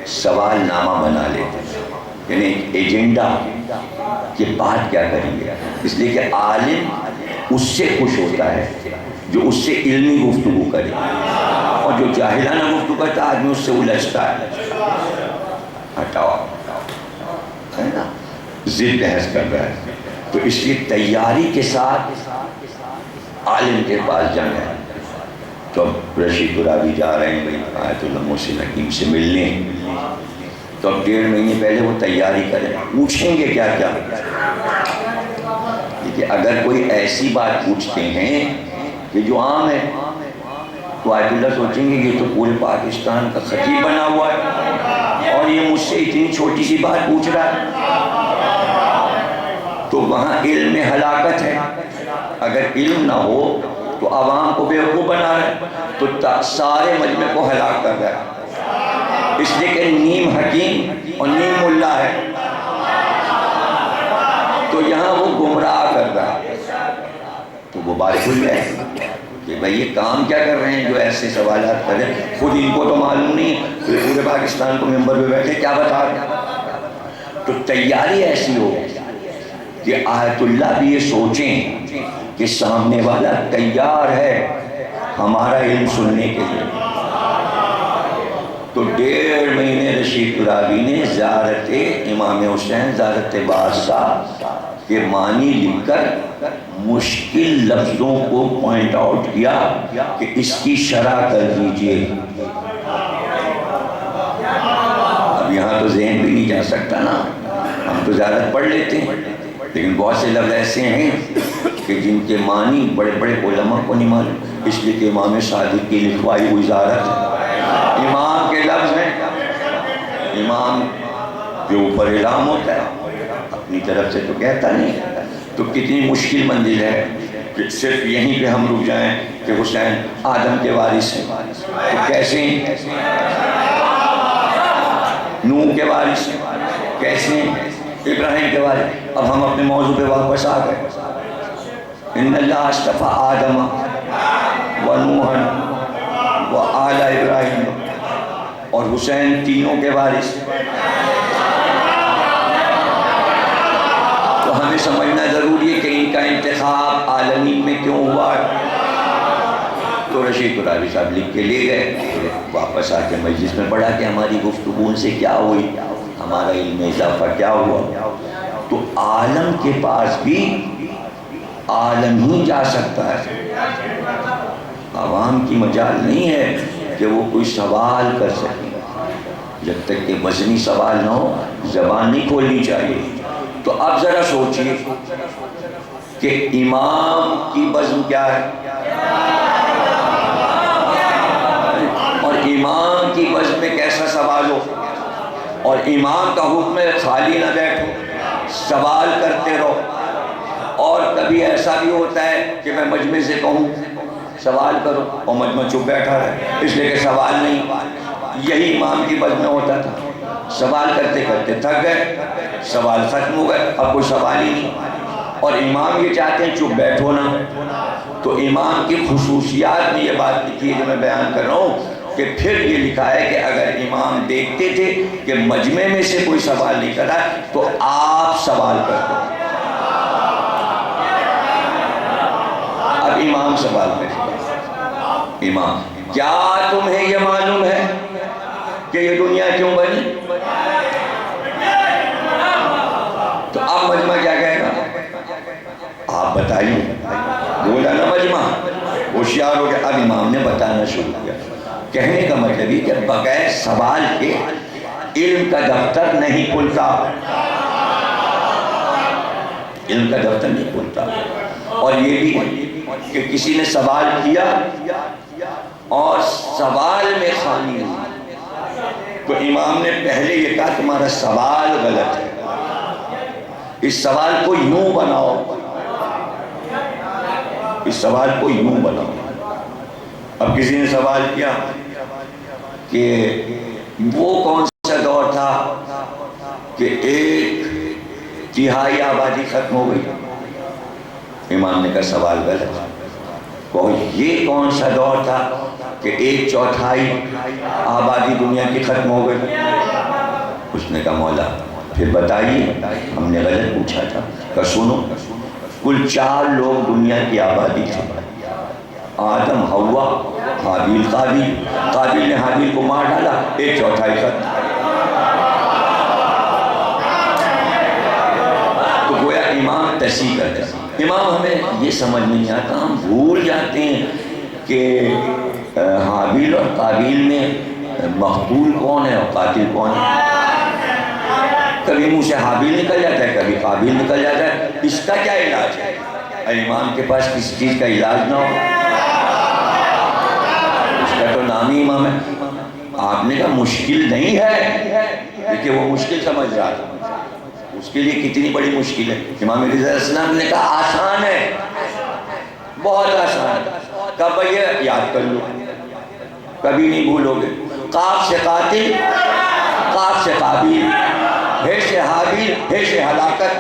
سوال نامہ بنا لیتے تھے، یعنی ایجنڈا کہ بات کیا کریں گے، اس لیے کہ عالم اس سے خوش ہوتا ہے جو اس سے علمی گفتگو کرے، اور جو جاہلانہ گفتگو کرتا ہے آدمی اس سے الجھتا ہے، ہٹاؤ ہے نا، ضد بحث کر رہا ہے۔ تو اس لیے تیاری کے ساتھ عالم کے پاس جانا ہے۔ تو اب رشید ترابی جا رہے ہیں بھائی آیت اللہ محسن حکیم سے ملنے، تو اب ڈیڑھ مہینے پہلے وہ تیاری کریں، پوچھیں گے کیا کیا۔ کہ اگر کوئی ایسی بات پوچھتے ہیں کہ جو عام ہے تو آیت اللہ سوچیں گے یہ تو پورے پاکستان کا خطیب بنا ہوا ہے اور یہ مجھ سے اتنی چھوٹی سی بات پوچھ رہا ہے، تو وہاں علم میں ہلاکت ہے۔ اگر علم نہ ہو تو عوام کو بیوقوف بنا رہا ہے، تو سارے مجمع کو ہلاک کر رہا ہے، اس لیے کہ نیم حکیم اور نیم ملا ہے، تو یہاں وہ گمراہ کر رہا ہے۔ تو وہ بات کھل جائے کہ بھئی یہ کام کیا کر رہے ہیں جو ایسے سوالات کریں، خود ان کو تو معلوم نہیں، پورے پاکستان کو ممبر پہ بیٹھے کیا بتا رہے ہیں۔ تو تیاری ایسی ہو کہ آیت اللہ بھی یہ سوچیں کہ سامنے والا تیار ہے ہمارا علم سننے کے لیے۔ تو ڈیڑھ مہینے رشید ترابی نے زیارت امام حسین، زیارت بادشاہ کے معنی لکھ کر مشکل لفظوں کو پوائنٹ آؤٹ کیا کہ اس کی شرح کر دیجئے۔ اب یہاں تو ذہن بھی نہیں جا سکتا نا، ہم تو زیارت پڑھ لیتے ہیں، لیکن بہت سے لفظ ایسے ہیں کہ جن کے معنی بڑے بڑے علماء کو نہیں معلوم، اس لیے کہ امام صادق کی لکھوائی ہوئی زیارت ہے، امام کے لفظ ہیں، امام کے اوپر اعلام ہوتا ہے، اپنی طرف سے تو کہتا نہیں. تو کتنی مشکل منزل ہے کہ صرف یہیں پہ ہم رک جائیں کہ حسین آدم کے وارث ہیں. تو کیسے ہیں؟ نوح کے وارث ہیں، کیسے ہیں؟ ابراہیم کے وارث. اب ہم اپنے موضوع پہ واپس آ گئے. ان اللہ اصطفیٰ آدم و نوحا و آل ابراہیم، اور حسین تینوں کے وارث. تو ہمیں سمجھنا ضروری ہے کہ ان کا انتخاب عالمین میں کیوں ہوا ہے. تو رشید قرآبی صاحب لکھ کے لے گئے، واپس آ کے مجلس میں پڑھا کہ ہماری گفتگو سے کیا ہوئی، ہمارا علم اضافہ کیا ہوا. تو عالم کے پاس بھی عالم ہی جا سکتا ہے، عوام کی مجال نہیں ہے کہ وہ کوئی سوال کر سکے. جب تک کہ وزنی سوال نہ ہو زبان نہیں کھولنی چاہیے. تو اب ذرا سوچئے کہ امام کی بزم کیا ہے، اور امام کی بزم میں کیسا سوال ہو. اور امام کا حکم ہے خالی نہ بیٹھو، سوال کرتے رہو. اور کبھی ایسا بھی ہوتا ہے کہ میں مجمع سے کہوں سوال کرو اور مجمع چپ بیٹھا رہے، اس لیے کہ سوال نہیں. یہی امام کی بزم میں ہوتا تھا. سوال کرتے کرتے تھک گئے، سوال ختم ہو گئے، اب کوئی سوال ہی نہیں. اور امام یہ چاہتے ہیں چپ بیٹھو نا. تو امام کی خصوصیات میں یہ بات لکھی ہے جو میں بیان کر رہا ہوں کہ پھر یہ لکھا ہے کہ اگر امام دیکھتے تھے کہ مجمع میں سے کوئی سوال نہیں کر رہا تو آپ سوال کر دو. اب امام سوال کرے. امام کیا تمہیں یہ معلوم ہے کہ یہ دنیا کیوں بنی؟ تو اب مجمع کیا کہے گا؟ آپ بتائیے. بولا نا مجمع، ہوشیار ہو گیا. اب امام نے بتانا شروع کیا. کہنے کا مطلب یہ کہ بغیر سوال کے علم کا دفتر نہیں کھلتا، علم کا دفتر نہیں کھلتا. اور یہ بھی کہ کسی نے سوال کیا اور سوال میں خامی ہوئی تو امام نے پہلے یہ کہا تمہارا سوال غلط ہے، اس سوال کو یوں بناؤ، اس سوال کو یوں بناؤ. اب کسی نے سوال کیا کہ وہ کون سا دور تھا کہ 1/3 آبادی ختم ہو گئی. امام نے کہا سوال غلط. کہو یہ کون سا دور تھا کہ 1/4 آبادی دنیا کی ختم ہو گئی. اس نے کہا مولا پھر بتائیے، ہم نے غلط پوچھا تھا. کہ سنو، کل 4 لوگ دنیا کی آبادی تھے، آدم، حوا، حابیل، قابیل. قابیل نے حابیل کو مار ڈالا، 1/4 ختم. تو گویا امام تصحیح کرتے ہیں. امام ہمیں یہ سمجھ نہیں آتا، ہم بھول جاتے ہیں کہ حابیل اور قابیل میں مقتول کون ہے اور قاتل کون ہے. کبھی منہ سے حابیل نکل جاتا ہے، کبھی قابیل نکل جاتا ہے. اس کا کیا علاج ہے؟ امام کے پاس کسی چیز کا علاج نہ ہو، اس کا تو نام ہی امام ہے. آپ نے کہا مشکل نہیں ہے، دیکھیے وہ مشکل سمجھ رہا تھا. اس کے لیے کتنی بڑی مشکل ہے. امام رضا علیہ السلام نے کہا آسان ہے، بہت آسان ہے. کہا بھئی یاد کر لو، کبھی نہیں بھولو گے. قاف سے قاتل، قاف سے قابیل، ہے سے حابیل، ہے سے ہلاکت.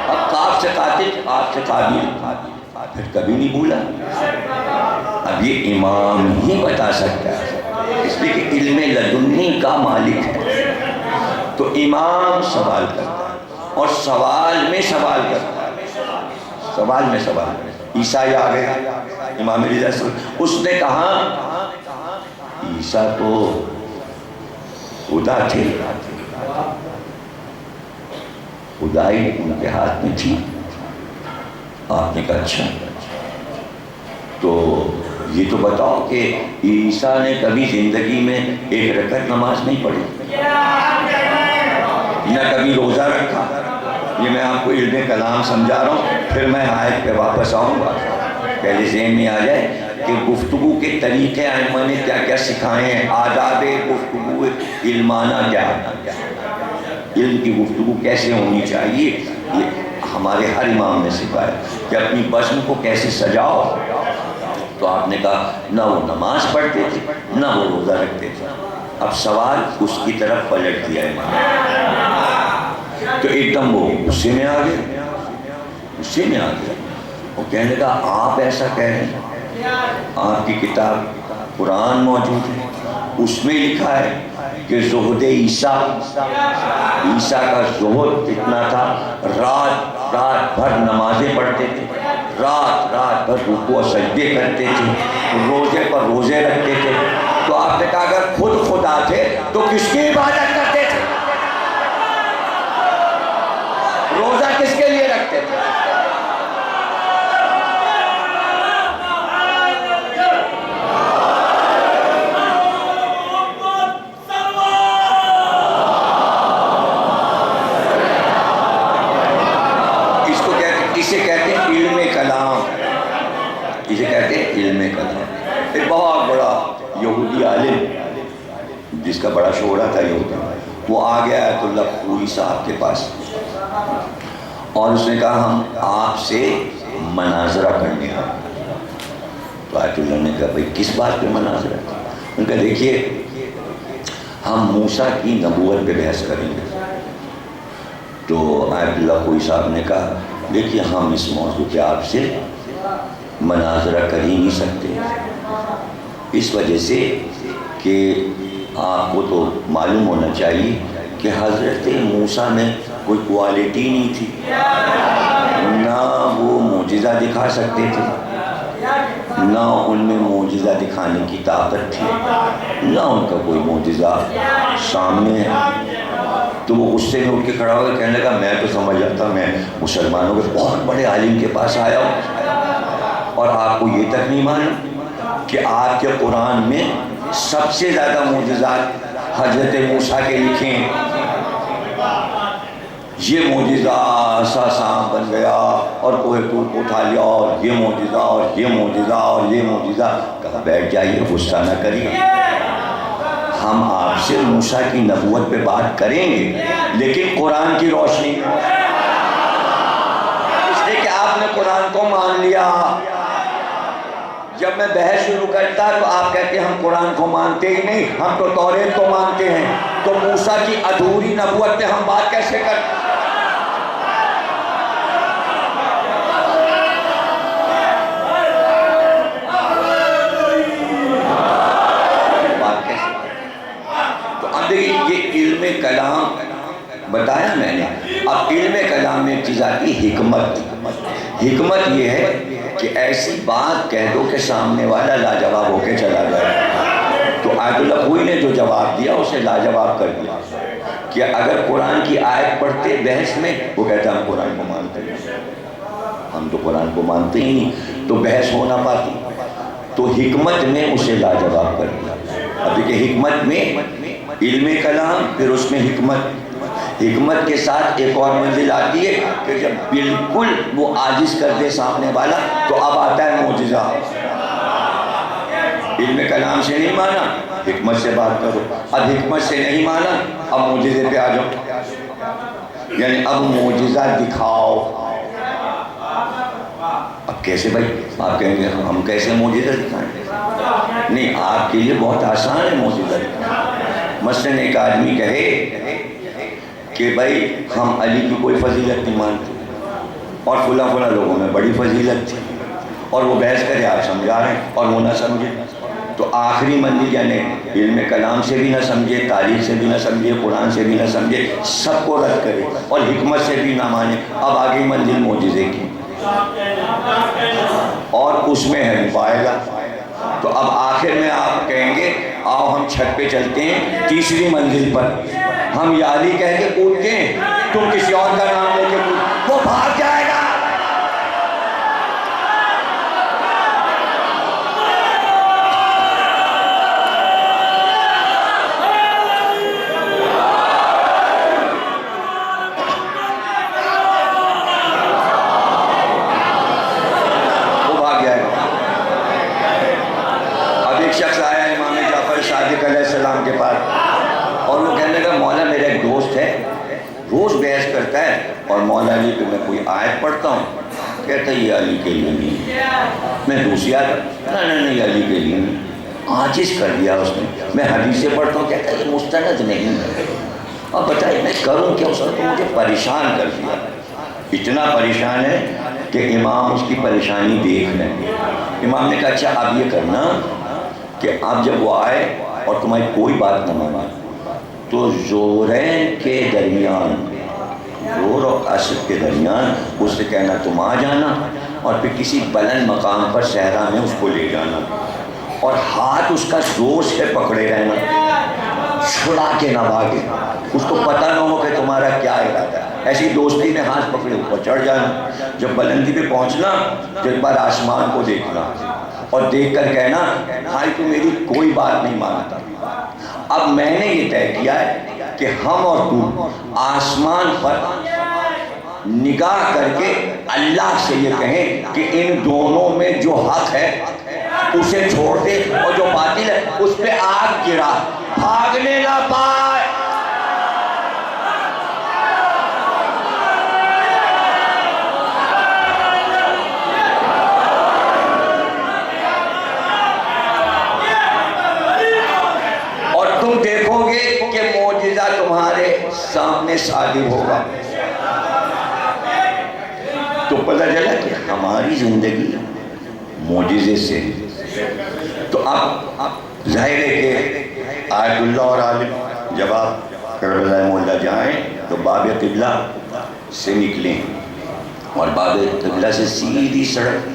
اب قاف سے قاتل، قاف سے قابیل، پھر کبھی نہیں بھولا. اب یہ امام ہی بتا سکتا ہے، اس لیے کہ علم لدنی کا مالک ہے. تو امام سوال کرتا ہے اور سوال میں سوال کرتا ہے، سوال میں سوال. عیسائی آ گئے، امام رضا اس نے کہا عیسیٰ تو خدا تھے، خدائی ان کے ہاتھ میں تھی. آپ نے کہا اچھا، تو یہ تو بتاؤ کہ عیسیٰ نے کبھی زندگی میں 1 رکعت نماز نہیں پڑھی، نہ کبھی روزہ رکھا. یہ میں آپ کو علم کلام سمجھا رہا ہوں، پھر میں آیت پہ واپس آؤں گا. پہلے ذہن میں آ جائے کہ گفتگو کے طریقے ائمہ نے کیا کیا سکھائے ہیں، آداب گفتگو علمانہ کیا ہے، علم کی گفتگو کیسے ہونی چاہیے، یہ ہمارے ہر امام نے سکھایا کہ اپنی بزم کو کیسے سجاؤ۔ تو آپ نے کہا نہ وہ نماز پڑھتے تھے نہ وہ روزہ رکھتے تھے۔ اب سوال اس کی طرف پلٹ دیا امام، تو ایک دم وہ غصے میں آ گیا، غصے میں آ گیا، وہ کہنے لگا آپ ایسا کہہ رہے ہیں، آپ کی کتاب قرآن موجود ہے، اس میں لکھا ہے کہ زہد عیسیٰ کا زہد اتنا تھا، رات رات بھر نمازیں پڑھتے تھے، رات رات بھر رکوع و سجدے کرتے تھے، روزے پر روزے رکھتے تھے۔ تو آپ نے کہا اگر خود خدا تھے تو کس کی عبادت کرتے تھے، روزہ کس کے لیے رکھتے تھے؟ اسے کہتے ہیں علم کلام، اسے کہتے ہیں علم کلام۔ ایک بہت بڑا یہودی عالم جس کا بڑا شہرہ تھا یہودی، وہ آ گیا آیت اللہ خوئی صاحب کے پاس اور اس نے کہا ہم آپ سے مناظرہ کرنے آئے۔ تو آیت اللہ نے کہا بھئی کس بات پہ مناظرہ؟ انہوں نے کہا دیکھیے ہم موسیٰ کی نبوت پہ بحث کریں گے۔ تو آیت اللہ خوئی صاحب نے کہا دیکھیے ہم اس موضوع پہ آپ سے مناظرہ کر ہی نہیں سکتے، اس وجہ سے کہ آپ کو تو معلوم ہونا چاہیے کہ حضرت موسیٰ میں کوئی کوالٹی نہیں تھی، نہ وہ معجزہ دکھا سکتے تھے، نہ ان میں معجزہ دکھانے کی طاقت تھی، نہ ان کا کوئی معجزہ سامنے ہے۔ تو وہ غصے میں اٹھ کے کھڑا ہو گیا، کہنے لگا میں تو سمجھ جاتا میں مسلمانوں کے بہت بڑے عالم کے پاس آیا ہوں اور آپ کو یہ تک نہیں معلوم کہ آپ کے قرآن میں سب سے زیادہ معجزات حضرت موسیٰ کے لکھے ہیں۔ یہ معجزہ ایسا سانپ بن گیا اور کوہ طور کو اٹھا لیا، اور یہ معجزہ اور یہ معجزہ اور یہ معجزہ۔ کہا بیٹھ جائیے، غصہ نہ کریے، ہم آپ سے موسیٰ کی نبوت پہ بات کریں گے لیکن قرآن کی روشنی میں، اس لیے کہ آپ نے قرآن کو مان لیا۔ جب میں بحث شروع کرتا تو آپ کہتے ہیں ہم قرآن کو مانتے ہی نہیں، ہم تو توریت کو مانتے ہیں، تو موسیٰ کی ادھوری نبوت پہ ہم بات کیسے کرتے؟ یہ علم کلام بتایا میں نے۔ اب علم کلام میں ایک چیز آتی ہے حکمت۔ حکمت یہ ہے کہ ایسی بات کہہ دو کہ سامنے والا لاجواب ہو کے چلا جائے۔ تو آیت اللہ خوئی نے جو جواب دیا اسے لاجواب کر دیا کہ اگر قرآن کی آیت پڑھتے بحث میں، وہ کہتا ہم قرآن کو مانتے ہیں، ہم تو قرآن کو مانتے ہی نہیں، تو بحث ہو نہ پاتی۔ تو حکمت نے اسے لاجواب کر دیا۔ اب دیکھیں حکمت میں علم کلام، پھر اس میں حکمت کے ساتھ ایک اور منزل آتی ہے کہ جب بالکل وہ عاجز کر دے سامنے والا تو اب آتا ہے معجزہ۔ علم کلام سے نہیں مانا، حکمت سے بات کرو۔ اب حکمت سے نہیں مانا، اب معجزے پہ آ جاؤ، یعنی اب معجزہ دکھاؤ۔ اب کیسے بھائی؟ آپ کہیں گے ہم کیسے معجزہ دکھائیں؟ نہیں، آپ کے لیے بہت آسان ہے معجزہ دکھانا۔ مثلاً ایک آدمی کہے کہ بھائی ہم علی کی کوئی فضیلت نہیں مانتے اور فلاں فلاں لوگوں میں بڑی فضیلت تھی، اور وہ بحث کرے آپ سمجھا رہے ہیں اور وہ نہ سمجھے، تو آخری منزل یعنی علم کلام سے بھی نہ سمجھے، تاریخ سے بھی نہ سمجھے، قرآن سے بھی نہ سمجھے، سب کو رد کرے اور حکمت سے بھی نہ مانے، اب آگے منزل معجزے کی اور اس میں ہے مبالغہ۔ تو اب آخر میں آپ کہیں گے آؤ ہم چھت پہ چلتے ہیں تیسری منزل پر، ہم یا علی کہہ کے کودتے ہیں، تم کسی اور کا نام لے کے کود، وہ بھاگ جائے گا۔ علی پہ میں کوئی آیت پڑھتا ہوں، کہتا ہے یہ علی کے لیے نہیں، میں دوسری آیت نہیں یہ علی کے لیے نہیں، عاجز کر دیا اس نے۔ میں حدیثیں پڑھتا ہوں، کہتا ہے یہ مستند نہیں ہے۔ اب بتائیے میں کروں کیا؟ اس نے تو مجھے پریشان کر دیا، اتنا پریشان ہے کہ امام اس کی پریشانی دیکھ لیں۔ امام نے کہا اچھا اب یہ کرنا کہ اب جب وہ آئے اور تمہاری کوئی بات نہ مانا تو زورین کے درمیان، زور اور عصر کے درمیان اس سے کہنا تم آ جانا، اور پھر کسی بلند مقام پر صحرا میں اس کو لے جانا، اور ہاتھ اس کا زور سے پکڑے رہنا، چھڑا کے نہ بھاگے، اس کو پتہ نہ ہو کہ تمہارا کیا ارادہ ہے۔ ایسی دوستی میں ہاتھ پکڑے اوپر چڑھ جانا، جب بلندی پہ پہنچنا تو ایک بار آسمان کو دیکھنا اور دیکھ کر کہنا بھائی تو میری کوئی بات نہیں مانتا، اب میں نے یہ طے کیا ہے کہ ہم اور تو آسمان پر نگاہ کر کے اللہ سے یہ کہیں کہ ان دونوں میں جو حق ہے اسے چھوڑ دے اور جو باطل ہے اس پہ آگ گرا، بھاگنے نہ پائے۔ اور تم دیکھو گے کہ معجزہ تمہارے سامنے صادر ہوگا، تو پتہ چلا کہ ہماری زندگی معجزے سے۔ تو اب ظاہر ہے کہ آیت اللہ اور عالم جب آپ کربلا مولا جائیں تو باب قبلہ سے نکلیں، اور باب قبلہ سے سیدھی سڑک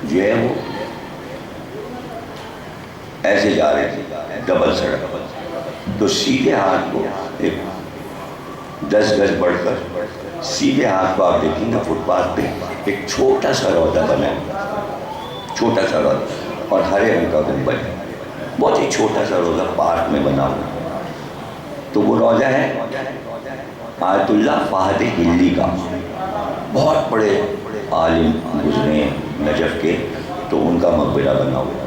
جو ہے وہ ایسے جا رہے تھے، ڈبل سڑک، تو سیدھے ہاتھ کو ایک 10 گز بڑھ کر سیدھے ہاتھ کو آپ دیکھیں گے فٹ پاتھ پہ ایک چھوٹا سا روضہ بنا ہے، چھوٹا سا روضہ، اور ہرے رنگ کا گنبد ہے، بہت ہی چھوٹا سا روضہ پارک میں بنا ہوا۔ تو وہ روضہ ہے آیت اللہ فہد ہلی کا، بہت بڑے عالم گزرے ہیں نجف کے، تو ان کا مقبرہ بنا ہوا۔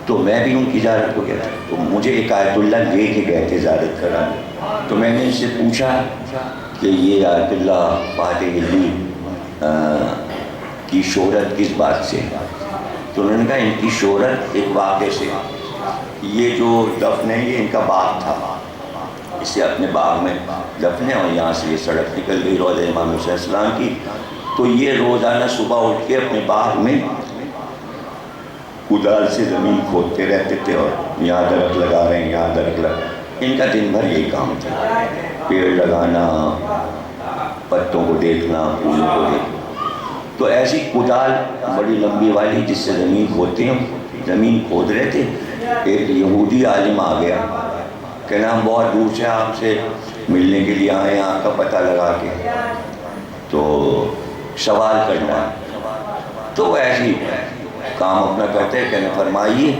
تو میں بھی ان کی زیارت کو گیا تھا، تو مجھے ایک آیت اللہ لے کے گئے تھے زیارت کرانے، تو میں نے ان سے پوچھا کہ یہ آیت اللہ فہد ہلی کی شہرت کس بات سے؟ تو انہوں نے کہا ان کی شہرت ایک واقعے سے، یہ جو دفن ہے یہ ان کا باغ تھا، اسے اپنے باغ میں دفن ہے، اور یہاں سے یہ سڑک نکل گئی روضہ امام حسین علیہ السلام کی، تو یہ روزانہ صبح اٹھ کے اپنے باغ میں کدال سے زمین کھودتے رہتے تھے، اور یہاں درخت لگا رہے ہیں، یہاں درخت لگا، ان کا دن بھر یہی کام تھا، پیڑ لگانا، پتوں کو دیکھنا، پھولوں کو دیکھنا۔ تو ایسی کدال بڑی لمبی والی جس سے زمین کھودتے ہیں، زمین کھود رہے تھے، ایک یہودی عالم آ گیا کہ ہم بہت دور سے آپ سے ملنے کے لیے آئے ہیں، آپ کا پتہ لگا کے، تو سوال کرنا ہے۔ تو وہ ایسی کام اپنا کرتے ہیں، کہنے فرمائیے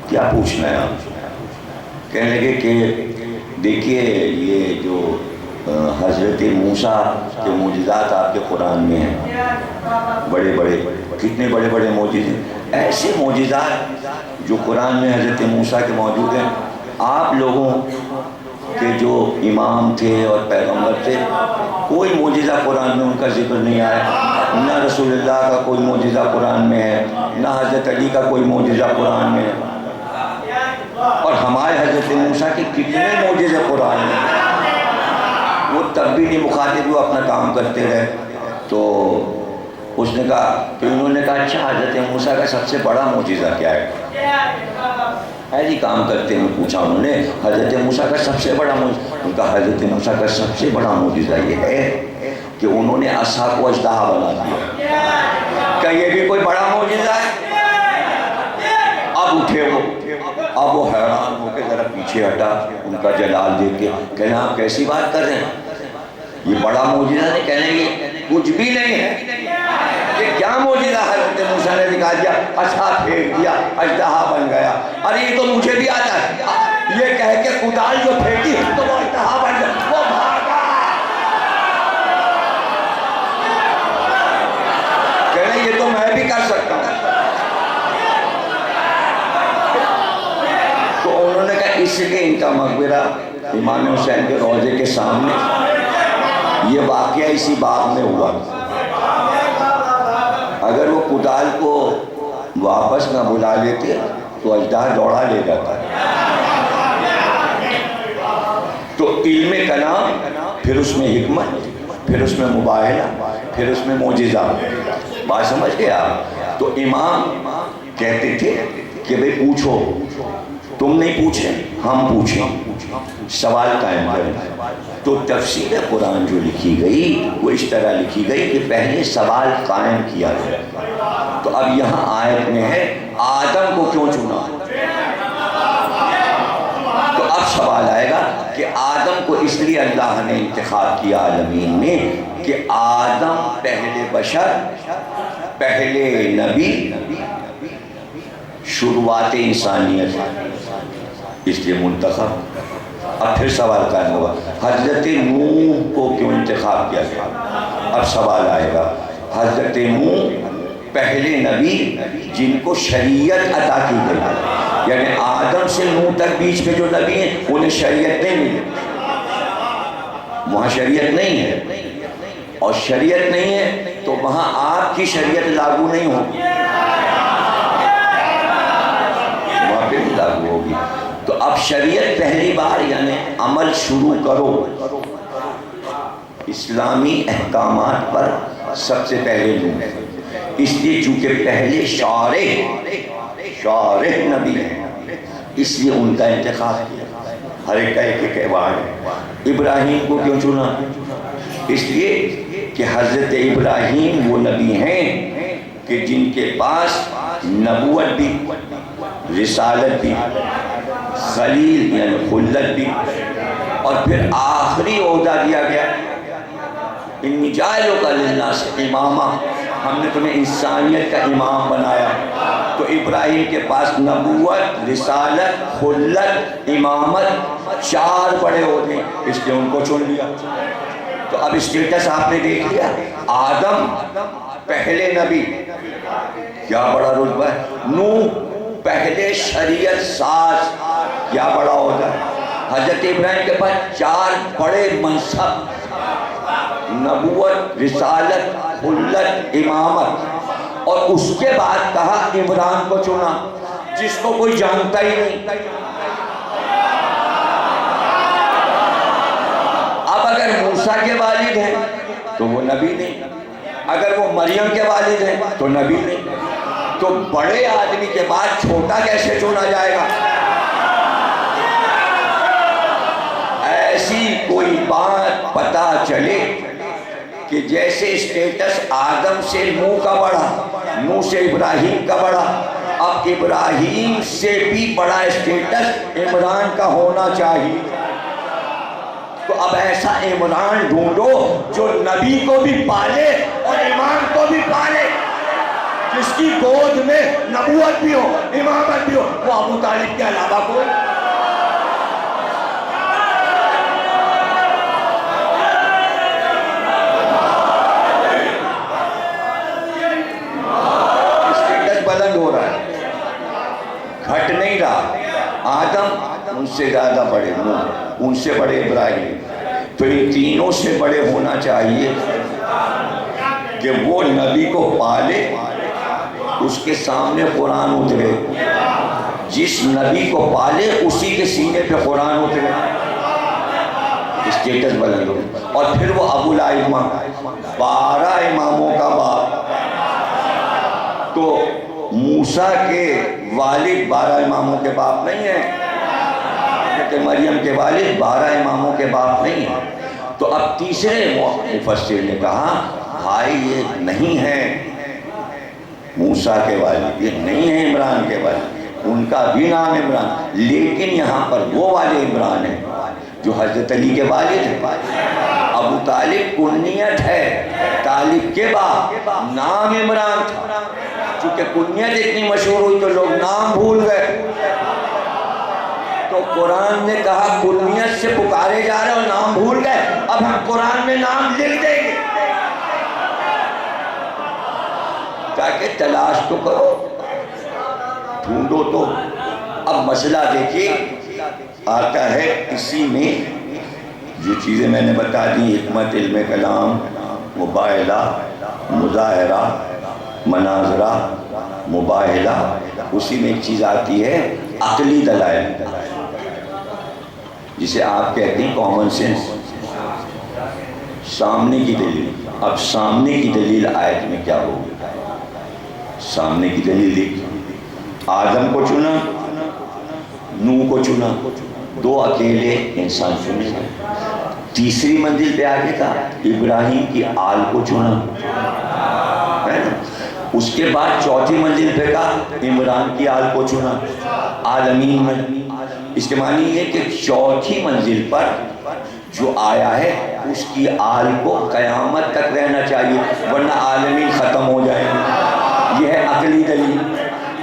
کیا پوچھنا ہے آپ؟ کہنے لگے کہ دیکھیے یہ جو حضرت موسیٰ کے معجزات آپ کے قرآن میں ہیں، بڑے بڑے، کتنے بڑے بڑے معجزے، ایسے معجزات جو قرآن میں حضرت موسیٰ کے موجود ہیں، آپ لوگوں کے جو امام تھے اور پیغمبر تھے کوئی معجزہ قرآن میں ان کا ذکر نہیں آیا، نہ رسول اللہ کا کوئی معجزہ قرآن میں ہے، نہ حضرت علی کا کوئی معجزہ قرآن میں ہے، اور ہمارے حضرت موسیٰ کے کتنے معجزے قرآن میں ہیں۔ وہ تب بھی نہیں مخاطب، وہ اپنا کام کرتے رہے۔ تو اس نے کہا کہ انہوں نے کہا اچھا حضرت موسیٰ کا سب سے بڑا معجزہ کیا ہے؟ ایسی کام کرتے ہیں، پوچھا انہوں نے حضرت موسیٰ کا سب سے بڑا معجزہ، ان کا حضرت موسیٰ کا سب سے بڑا معجزہ یہ ہے کہ انہوں نے عصا کو اژدہا بنا دیا۔ کیا یہ بھی کوئی بڑا معجزہ ہے؟ اب اٹھے وہ، اب وہ حیران ہو کے ذرا پیچھے ہٹا، ان کا جلال دیکھ کے کہنا آپ کیسی بات کر رہے ہیں، یہ بڑا معجزہ نہیں، کہنے یہ کچھ بھی نہیں ہے، یہ کیا معجزہ حضرت موسیٰ نے دکھا دیا، عصا پھینک دیا، اژدہا بن گیا، ارے یہ تو مجھے بھی آتا ہے، یہ کہہ کے کدال جو پھینکی تو وہ اژدہا بن گیا، وہ بھاگا۔ کہنے یہ تو میں بھی کر سکتا ہوں۔ تو انہوں نے کہا اس لیے ان کا مقبرہ امام حسین کے روضے کے سامنے یہ واقعہ اسی باغ میں ہوا. اگر وہ کدال کو واپس نہ بلا لیتے تو اژدہا دوڑا لے جاتا. تو علم کلام، پھر اس میں حکمت، پھر اس میں مباہلہ، پھر اس میں معجزہ. بات سمجھ گئے آپ؟ تو امام کہتے تھے کہ بھئی پوچھو، تم نہیں پوچھیں ہم پوچھیں، سوال قائم کریں. تو تفسیر قرآن جو لکھی گئی وہ اس طرح لکھی گئی کہ پہلے سوال قائم کیا گیا. تو اب یہاں آیت میں ہے آدم کو کیوں چنا. تو اب سوال آئے گا کہ آدم کو اس لیے اللہ نے انتخاب کیا عالمین میں کہ آدم پہلے بشر، پہلے نبی، شروعات انسانیت، اس لیے منتخب. اب پھر سوال قائم ہوگا حضرت نوح کو کیوں انتخاب کیا گیا. اب سوال آئے گا حضرت نوح پہلے نبی جن کو شریعت عطا کی گئی، یعنی آدم سے نوح تک بیچ میں جو نبی ہیں انہیں شریعت نہیں ملی. وہاں شریعت نہیں ہے، اور شریعت نہیں ہے تو وہاں آپ کی شریعت لاگو نہیں ہوگی، وہاں پہ بھی لاگو ہوگی. تو اب شریعت پہلی بار یعنی عمل شروع کرو اسلامی احکامات پر سب سے پہلے نوح. اس لیے چونکہ پہلے شارح نبی ہیں اس لیے ان کا انتخاب کیا. ہر ایک کا ایک ایوارڈ ہے. ابراہیم کو کیوں چنا؟ اس لیے کہ حضرت ابراہیم وہ نبی ہیں کہ جن کے پاس نبوت بھی، رسالت بھی، خلیل یعنی خلت بھی، اور پھر آخری عہدہ دیا گیا انی جاعلک للناس اماما، ہم نے تمہیں انسانیت کا امام بنایا. تو ابراہیم کے پاس نبوت، رسالت، خلت، امامت، چار بڑے عہدے، اس لیے ان کو چن لیا. تو اب اسٹیٹس آپ نے دیکھ لیا. آدم پہلے نبی، کیا بڑا رتبہ ہے. نوح پہلے شریعت ساز، کیا بڑا عہدہ ہے. حضرت ابراہیم کے پاس چار بڑے منصب، نبوت، رسالت، خلت، امامت، اور اس کے بعد کہا عمران کو چنا جس کو کوئی جانتا ہی نہیں. اب اگر موسیٰ کے والد ہیں تو وہ نبی نہیں، اگر وہ مریم کے والد ہیں تو نبی نہیں. تو بڑے آدمی کے بعد چھوٹا کیسے چنا جائے گا؟ ایسی کوئی بات پتہ چلے کہ جیسے اسٹیٹس آدم سے نوح کا بڑھا، نوح سے ابراہیم کا بڑھا، اب ابراہیم سے بھی بڑا اسٹیٹس عمران کا ہونا چاہیے. تو اب ایسا عمران ڈھونڈو جو نبی کو بھی پالے اور امام کو بھی پالے، جس کی گود میں نبوت بھی ہو، امامت بھی ہو. وہ ابو طالب کے علاوہ کوئی. اسٹیٹس بلند ہو رہا ہے، گھٹ نہیں رہا. آدم ان سے زیادہ بڑے، نوح ان سے بڑے، ابراہیم. تو ان تینوں سے بڑے ہونا چاہیے کہ وہ نبی کو پالے، اس کے سامنے قرآن اترے. جس نبی کو پالے اسی کے سینے پہ قرآن اترے. اسٹیٹس بلند ہو. اور پھر وہ ابو الائمہ، 12 اماموں کا باپ. تو موسیٰ کے والد 12 اماموں کے باپ نہیں ہیں، کہ مریم کے والد 12 اماموں کے باپ نہیں ہیں. تو اب تیسرے مفسر نے کہا بھائی یہ نہیں ہے موسیٰ کے والد، یہ نہیں ہے عمران کے والد، ان کا بھی نام عمران، لیکن یہاں پر وہ والے عمران ہیں جو حضرت علی کے والد ہیں. ابو طالب کنیت ہے، طالب کے باپ، نام عمران تھا. چونکہ کنیت اتنی مشہور ہوئی تو لوگ نام بھول گئے. تو قرآن نے کہا کنیت سے پکارے جا رہے اور نام بھول گئے، اب ہم قرآن میں نام لکھ دیں گے تاکہ تلاش تو کرو، ڈھونڈو تو. اب مسئلہ دیکھیے آتا ہے اسی میں جو چیزیں میں نے بتا دی، حکمت، علم کلام، مباحلہ، مظاہرہ، مناظرہ، مباحلہ، اسی میں ایک چیز آتی ہے عقلی دلائل، جسے آپ کہتے ہیں کامن سینس، سامنے کی دلیل۔ اب سامنے کی دلیل آیت میں کیا ہوگی؟ سامنے کی دلیل دیکھ، آدم کو چنا، نوح کو چنا، دو اکیلے انسان چنے گئے۔ تیسری منزل پہ آگے تھا ابراہیم کی آل کو چنا، ہے نا؟ اس کے بعد چوتھی منزل پہ تھا عمران کی آل کو چنا عالمین میں۔ اس کے معنی ہے کہ چوتھی منزل پر جو آیا ہے اس کی آل کو قیامت تک رہنا چاہیے، ورنہ عالمین ختم ہو جائیں گے۔ یہ ہے عقلی دلیل۔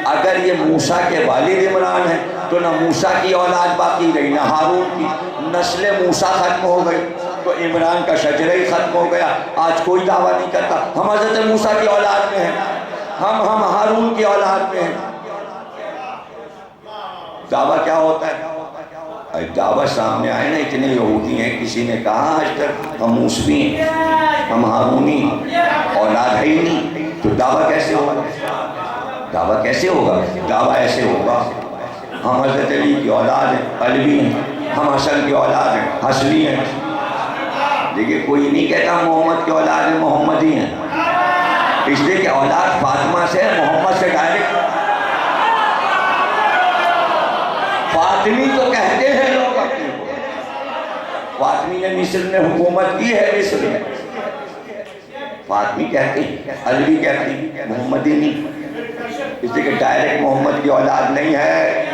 اگر یہ موسیٰ کے والد عمران ہے تو نہ موسیٰ کی اولاد باقی رہی، نہ ہارون کی، نسل موسیٰ ختم ہو گئی تو عمران کا شجرہ ہی ختم ہو گیا۔ آج کوئی دعویٰ نہیں کرتا ہم حضرت موسیٰ کی اولاد میں ہیں، ہم ہارون کی اولاد میں ہیں۔ دعویٰ کیا ہوتا ہے؟ دعویٰ سامنے آئے نا، اتنے یہودی ہیں، کسی نے کہا آج تک ہم موسوی ہیں، ہم ہارونی، اولاد ہے ہی نہیں، تو دعویٰ کیسے ہوگا؟ دعویٰ کیسے ہوگا؟ دعویٰ ایسے ہوگا ہم حضرت علی کی اولاد ہیں، علوی ہیں، ہم حسن کی اولاد ہیں، حسنی ہیں۔ دیکھیے کوئی نہیں کہتا محمد کی اولاد ہیں، محمدی ہیں، اس لیے کہ اولاد فاطمہ سے، محمد سے ڈائریکٹ فاطمی تو کہتے ہیں لوگ اپنے کو۔ فاطمی نے مصر میں حکومت کی ہے، مصر میں فاطمی کہتے ہیں، علوی کہتے ہیں، محمدی نہیں، اس لیے کہ ڈائریکٹ محمد کی اولاد نہیں ہے،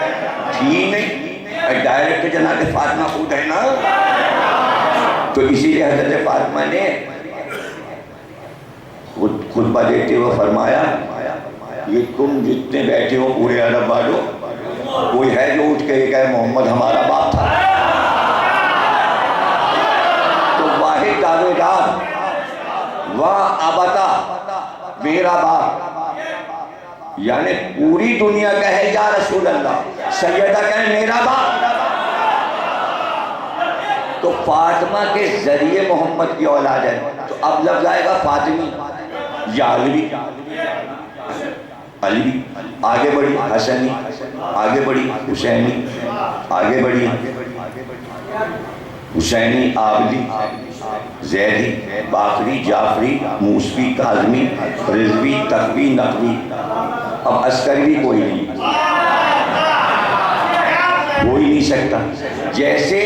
تھی نہیں، ڈائریکٹ جناب فاطمہ خود ہے نا۔ تو اسی لیے حضرت فاطمہ نے خطبہ دیتے ہوئے فرمایا یہ تم جتنے بیٹھے ہو پورے عرب والوں، کوئی ہے جو اٹھ کے یہ کہے محمد ہمارا باپ تھا؟ تو واحد دعوے دار واہ ابتا میرا باپ، یعنی پوری دنیا کہے یا رسول اللہ، سیدہ کہے میرا باپ، تو فاطمہ کے ذریعے محمد کی اولاد ہے۔ تو اب لفظ آئے گا فاطمی یا علوی، علوی آگے بڑھی، حسنی آگے بڑھی، حسینی آگے بڑھی، حسینی عابدی، زیدی، باقری، جعفری، موسوی، کاظمی، رضوی، تقوی، نقوی۔ اب عسکری کوئی نہیں، کوئی نہیں سکتا۔ جیسے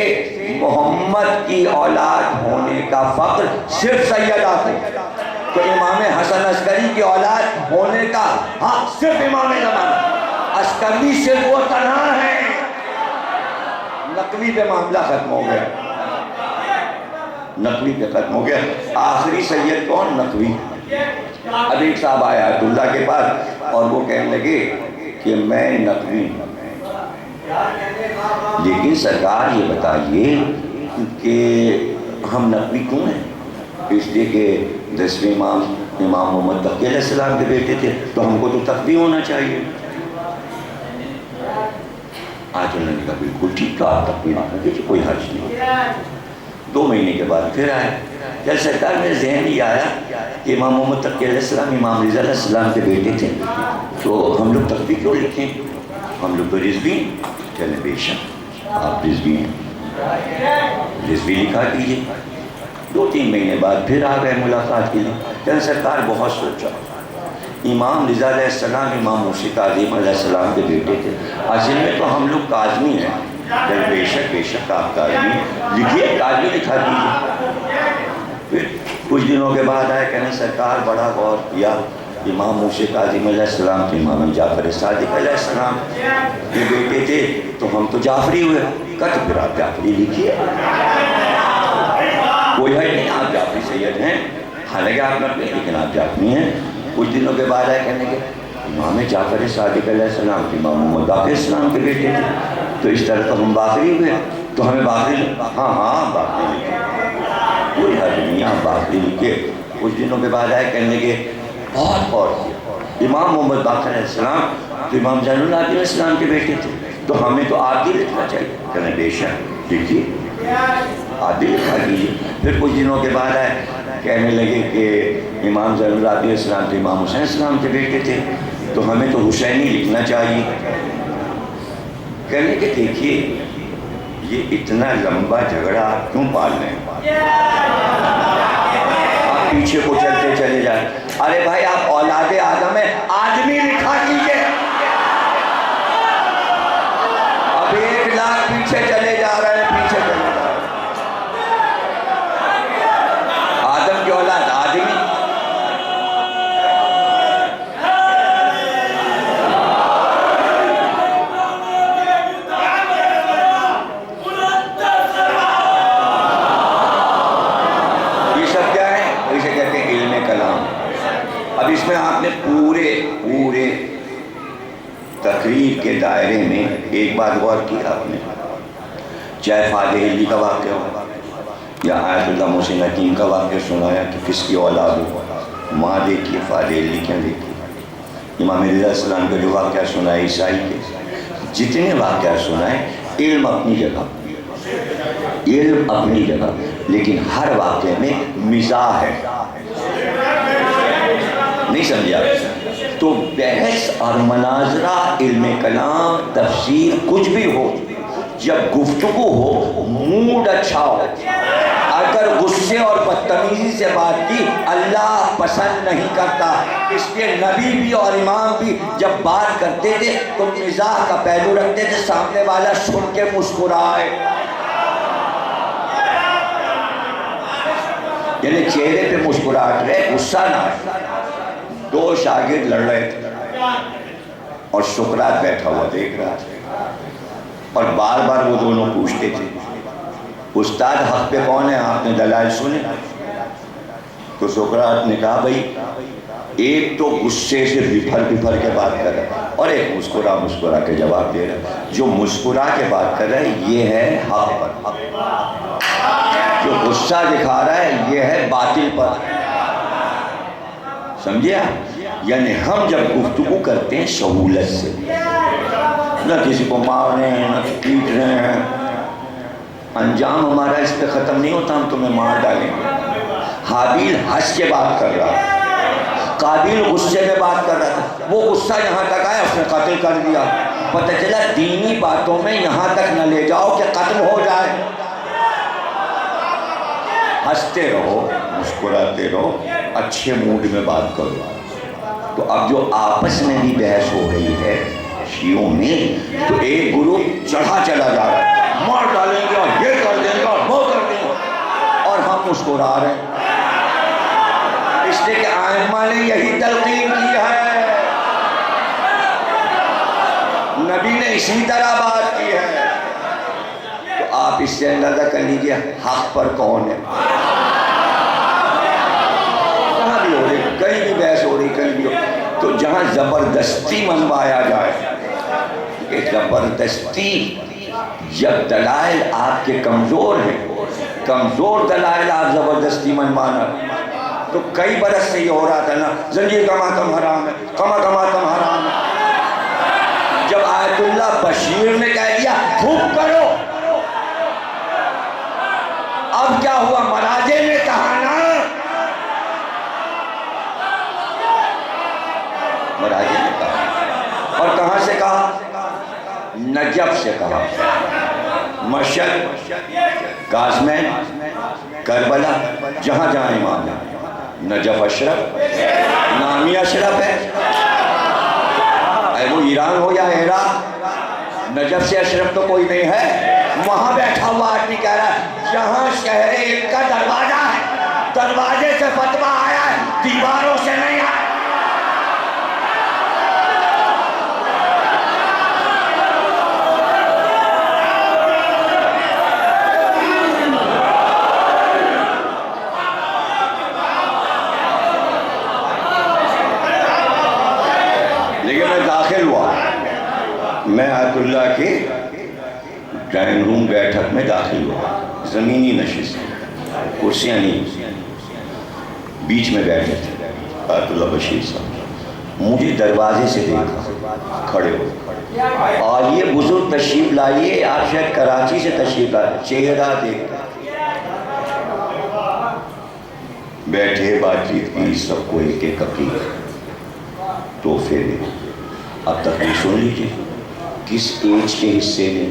محمد کی اولاد ہونے کا فخر صرف سیدہ کو، تو امام حسن عسکری کی اولاد ہونے کا حق صرف امام زمانہ۔ عسکری صرف وہ تنہا ہے، نقوی پہ معاملہ ختم ہو گیا، نقوی پہ ختم ہو گیا۔ آخری سید کون؟ نقوی۔ اب ایک صاحب آیا آیت اللہ کے پاس اور وہ کہنے لگے کہ میں نقوی ہوں، لیکن سرکار یہ بتائیے کہ ہم نقوی کیوں ہیں؟ اس لیے کہ 10ویں امام محمد تقی علیہ السلام کے بیٹے تھے، تو ہم کو تو تقوی ہونا چاہیے۔ آج انہوں نے کہا بالکل ٹھیک کہا، تقوی ہونا چاہیے، کوئی حرج نہیں۔ 2 مہینے کے بعد پھر آئے، جب سرکار میرے ذہن یہ آیا کہ امام محمد تقی علیہ السلام امام رضا علیہ السلام کے بیٹے تھے، تو ہم لوگ تقوی کیوں لکھیں؟ ہم لوگ تو رضوی، چلے بے شک آپ رضوی ہیں، رضوی لکھا دیجیے۔ 2-3 مہینے بعد پھر آ گئے ملاقات کے لیے، کہ سرکار بہت سوچا، امام رضا علیہ السلام امام موسیٰ کاظم علیہ السلام کے بیٹے تھے، اصل میں تو ہم لوگ کاظمی ہیں۔ بے شک آپ کاظمی لکھیے، کاظمی لکھا دیجیے۔ پھر کچھ دنوں کے بعد آئے، کہنے سرکار بڑا غور کیا، امام موسیٰ کاظم علیہ السلام تو امام جعفر صادق علیہ السلام کے بیٹے تھے، تو ہم تو جعفری ہوئے، کہتے پھر آپ جعفری لکھیے، کوئی ہے نہیں، آپ جعفری سید ہیں، حالانکہ آپ نقوی لیکن آپ جعفری ہیں۔ کچھ دنوں کے بعد آئے، کہنے کے امام جعفر صادق علیہ السلام امام محمد باقر اسلام کے بیٹے تھے، تو اس طرح تو ہم باقری ہوئے، تو ہمیں باقری، ہاں باقری لکھے، کوئی حرج نہیں، آپ باقری لکھے۔ کچھ دنوں کے بعد آئے، کہنے کے بہت غور کیا، امام محمد باقر علیہ السلام تو امام زین العابدین علیہ السلام کے بیٹے تھے، تو ہمیں تو آپ ہی لکھنا چاہیے، کہنے بے شک لکھیے۔ آپ بھی لکھا کیجیے. پھر کچھ دنوں کے بعد آئے کہنے لگے کہ امام زین العابدین السلام تو امام حسین السلام کے بیٹے تھے، تو ہمیں تو حسینی لکھنا چاہیے. کہنے کہ دیکھیے یہ اتنا لمبا جھگڑا آپ کیوں پال رہے ہیں؟ آپ پیچھے کو چلتے چلے جائیں. ارے بھائی آپ اولاد آدم ہیں، آدمی لکھا کیجیے. اب 1 لاکھ پیچھے چلے جا رہے ہیں، پیچھے چلے جا رہے ہیں. آدم کی اولاد آدمی. اب اس میں آپ نے پورے تقریر کے دائرے میں ایک بات غور کی آپ نے، چاہے فادر علی کا واقعہ ہو یا آیت اللہ محسن حکیم کا واقعہ سنایا کہ کس کی اولاد ہو، ماں دیکھیے فادر علی کیا دیکھیے. امام رضا علیہ السلام کا جو واقعہ سنائے عیسائی کے، جتنے واقعہ سنائے، علم اپنی جگہ، علم اپنی جگہ، لیکن ہر واقعے میں مزاح ہے. نہیں سمجھے آپ؟ تو بحث اور مناظرہ، علم کلام، تفسیر، کچھ بھی ہو، جب گفتگو ہو، موڈ اچھا ہو. اگر غصے اور بدتمیزی سے بات کی، اللہ پسند نہیں کرتا. اس لیے نبی بھی اور امام بھی جب بات کرتے تھے تو مزاح کا پہلو رکھتے تھے، سامنے والا سن کے مسکرائے. یعنی چہرے پہ مسکراہٹ رہے، غصہ نہ آئے. 2 شاگرد لڑ رہے تھے اور سقراط بیٹھا ہوا دیکھ رہا تھا، اور بار بار وہ دونوں پوچھتے تھے استاد حق پہ کون ہے، آپ نے دلائل سنے؟ تو سقراط نے کہا بھائی ایک تو غصے سے بفر کے بات کر رہا ہے اور ایک مسکرا کے جواب دے رہا ہے. جو مسکرا کے بات کر رہا ہے یہ ہے حق پر، جو غصہ دکھا رہا ہے یہ ہے باطل پر. سمجھے آپ؟ یعنی ہم جب گفتگو کرتے ہیں سہولت سے، نہ کسی کو مار رہے ہیں نہ پیٹ رہے ہیں، انجام ہمارا اس پہ ختم نہیں ہوتا ہم تمہیں مار ڈالیں گے. حابیل ہنس کے بات کر رہا ہے، قابیل غصے میں بات کر رہا تھا. وہ غصہ یہاں تک آیا، اس نے قتل کر دیا. پتہ چلا دینی باتوں میں یہاں تک نہ لے جاؤ کہ قتل ہو جائے. ہنستے رہو، مسکراتے رہو، اچھے موڈ میں بات کرو. تو اب جو آپس میں بھی بحث ہو رہی ہے شیعوں میں، تو ایک گروپ چڑھا چلا جا رہا ہے، مار ڈالیں گے اور یہ کر دیں گے اور وہ کر دیں گے، اور ہم مسکرا رہے ہیں. اس لیے کہ ائمہ نے یہی تلقین کی ہے، نبی نے اسی طرح بات کی ہے. تو آپ اس سے اندازہ کر لیجئے حق پر کون ہے. کہاں بھی ہو رہی، کہیں بھی بحث ہو رہی، کہیں بھی ہو. تو جہاں زبردستی منوایا جائے، کہ زبردستی جب دلائل آپ کے کمزور ہیں، کمزور دلائل آپ زبردستی منوانا، تو کئی برس سے یہ ہو رہا تھا نا، زنجیر کا ماتم حرام ہے، قمع کا ماتم حرام ہے. جب آیت اللہ بشیر نے کہہ دیا تھوک کرو، اب کیا ہوا؟ مراجع نے کہا نا، مراجع نے کہا. اور کہاں سے کہا؟ نجف سے کہا. مشہد، کاظمین، کربلا، جہاں جہاں امام ہے. نجف اشرف، نامی اشرف ہے، وہ ایران ہو یا عراق، نجف سے اشرف تو کوئی نہیں ہے. وہاں بیٹھا ہوا آدمی کہہ رہا ہے جہاں شہر ایک کا دروازہ ہے، دروازے سے فتویٰ آیا ہے، دیواروں سے نہیں آیا. لیکن میں داخل ہوا، میں آیت اللہ کے ڈرائنگ روم بیٹھک میں داخل ہوا. زمینی نشست، کرسیاں نہیں، بیچ میں بیٹھے تھے آیت اللہ بشیر صاحب. مجھے دروازے سے دیکھا کھڑے ہو، اور یہ بزرگ تشریف لائیے، آپ شاید کراچی سے تشریف لائے، چہرہ دیکھا بیٹھے بات چیت کی، سب کو ایک ایک عقیق تحفے دے. اب تک بھی سن لیجیے کس ایج کے حصے میں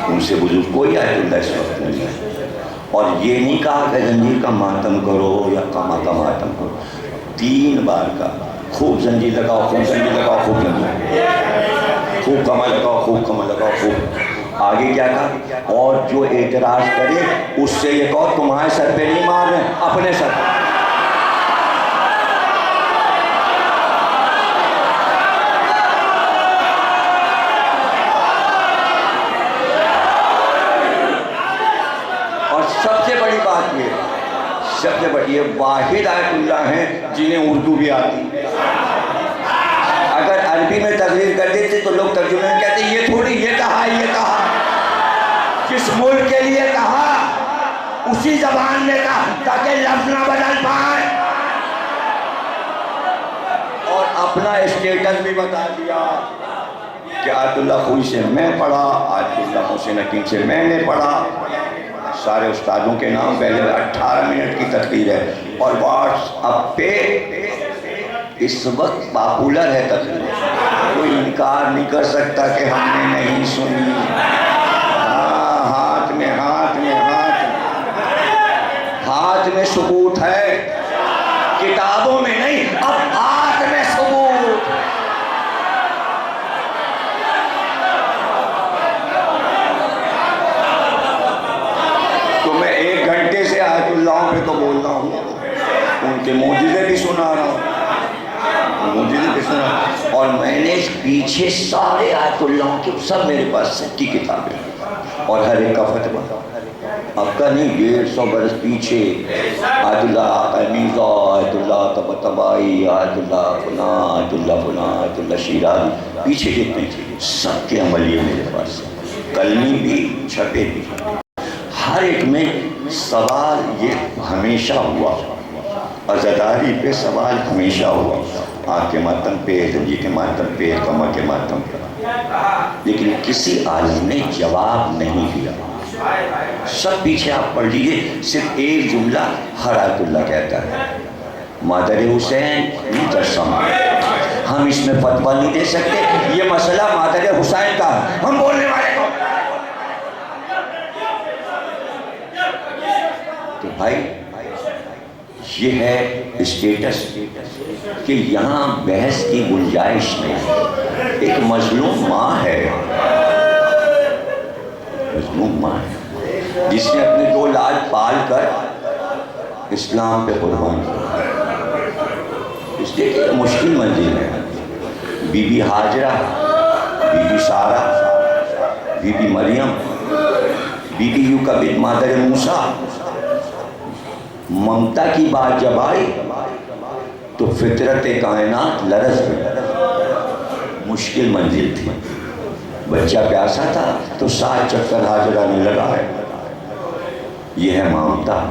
ان سے بزرگ کوئی آیت اللہ اس وقت نہیں ہے. اور یہ نہیں کہا کہ زنجیر کا ماتم کرو یا کما کا ماتم کرو. 3 بار کا خوب زنجیر لگاؤ، خوب زنجیر لگاؤ، خوب زنجیر، خوب کما لگاؤ، خوب کما لگاؤ، خوب. آگے کیا کہا؟ اور جو اعتراض کرے اس سے یہ کہو تمہارے سر پہ نہیں مار رہے، اپنے سر پہ. اور سب سے بڑی بات یہ، سب سے بڑی یہ واحد آیت اللہ ہیں جنہیں اردو بھی آتی. اگر عربی میں تقریر کر دیتے تو لوگ ترجمے میں کہتے یہ تھوڑی یہ کہا، یہ کہا. جس ملک کے لیے کہا اسی زبان میں کہا تاکہ لفظ نہ بدل پائے. اور اپنا اسٹیٹس بھی بتا دیا کہ آیت اللہ خوئی سے میں پڑھا، آیت اللہ محسن حکیم سے میں نے پڑھا. سارے استادوں کے نام پہلے 18 منٹ کی تقریر ہے. اور واٹس اپ پہ اس وقت پاپولر ہے تقریر. کوئی انکار نہیں کر سکتا کہ ہم نے نہیں سنی. ہاتھ میں ہاتھ میں ہاتھ میں ثبوت ہے، کتابوں میں نہیں، اب ہاتھ میں ثبوت. تو میں 1 گھنٹے سے آیت اللہ پہ تو بول رہا ہوں، ان کے معجزے بھی سنا رہا ہوں، معجزے بھی سنا. اور میں نے پیچھے سارے آیت اللہ کے سب میرے پاس سچی کتابیں اور ہر ایک کا فتویٰ. اب کا نہیں، 150 برس پیچھے آیت اللہ میزا، آیت اللہ طباطبائی، آیت اللہ فلاں، آیت اللہ فلاں، آیت اللہ شیرازی، پیچھے جتنے سب کے عملیے میرے پاس، کلمی بھی چھپے بھی. ہر ایک میں سوال یہ ہمیشہ ہوا، عزاداری پہ سوال ہمیشہ ہوا، آنکھ کے ماتم پہ، زنجیر کے ماتم پہ، کمر کے ماتم پہ. لیکن کسی عالم نے جواب نہیں دیا. سب پیچھے آپ پڑھ لیجیے، صرف ایک جملہ ہر آیت اللہ کہتا ہے، مادر حسین مجسم. ہم اس میں فتویٰ نہیں دے سکتے، یہ مسئلہ مادر حسین کا ہے، ہم بولنے والے کو. تو بھائی یہ ہے اسٹیٹس کہ یہاں بحث کی گنجائش نہیں. ایک مظلوم ماں ہے، مظلوم ماں ہے جس نے اپنے 2 لال پال کر اسلام پہ قربان کیا. اس لیے کہ مشکل منزل ہے. بی بی ہاجرہ، بی بی سارہ، بی بی مریم، بی بی یوکا بنت مادر موسیٰ. ممتا کی بات جب آئی تو فطرت کائنات لرز گئی. مشکل منزل تھی. بچہ پیاسا تھا تو 7 چکر ہاجرہ نے لگائے. یہ ہے ممتا.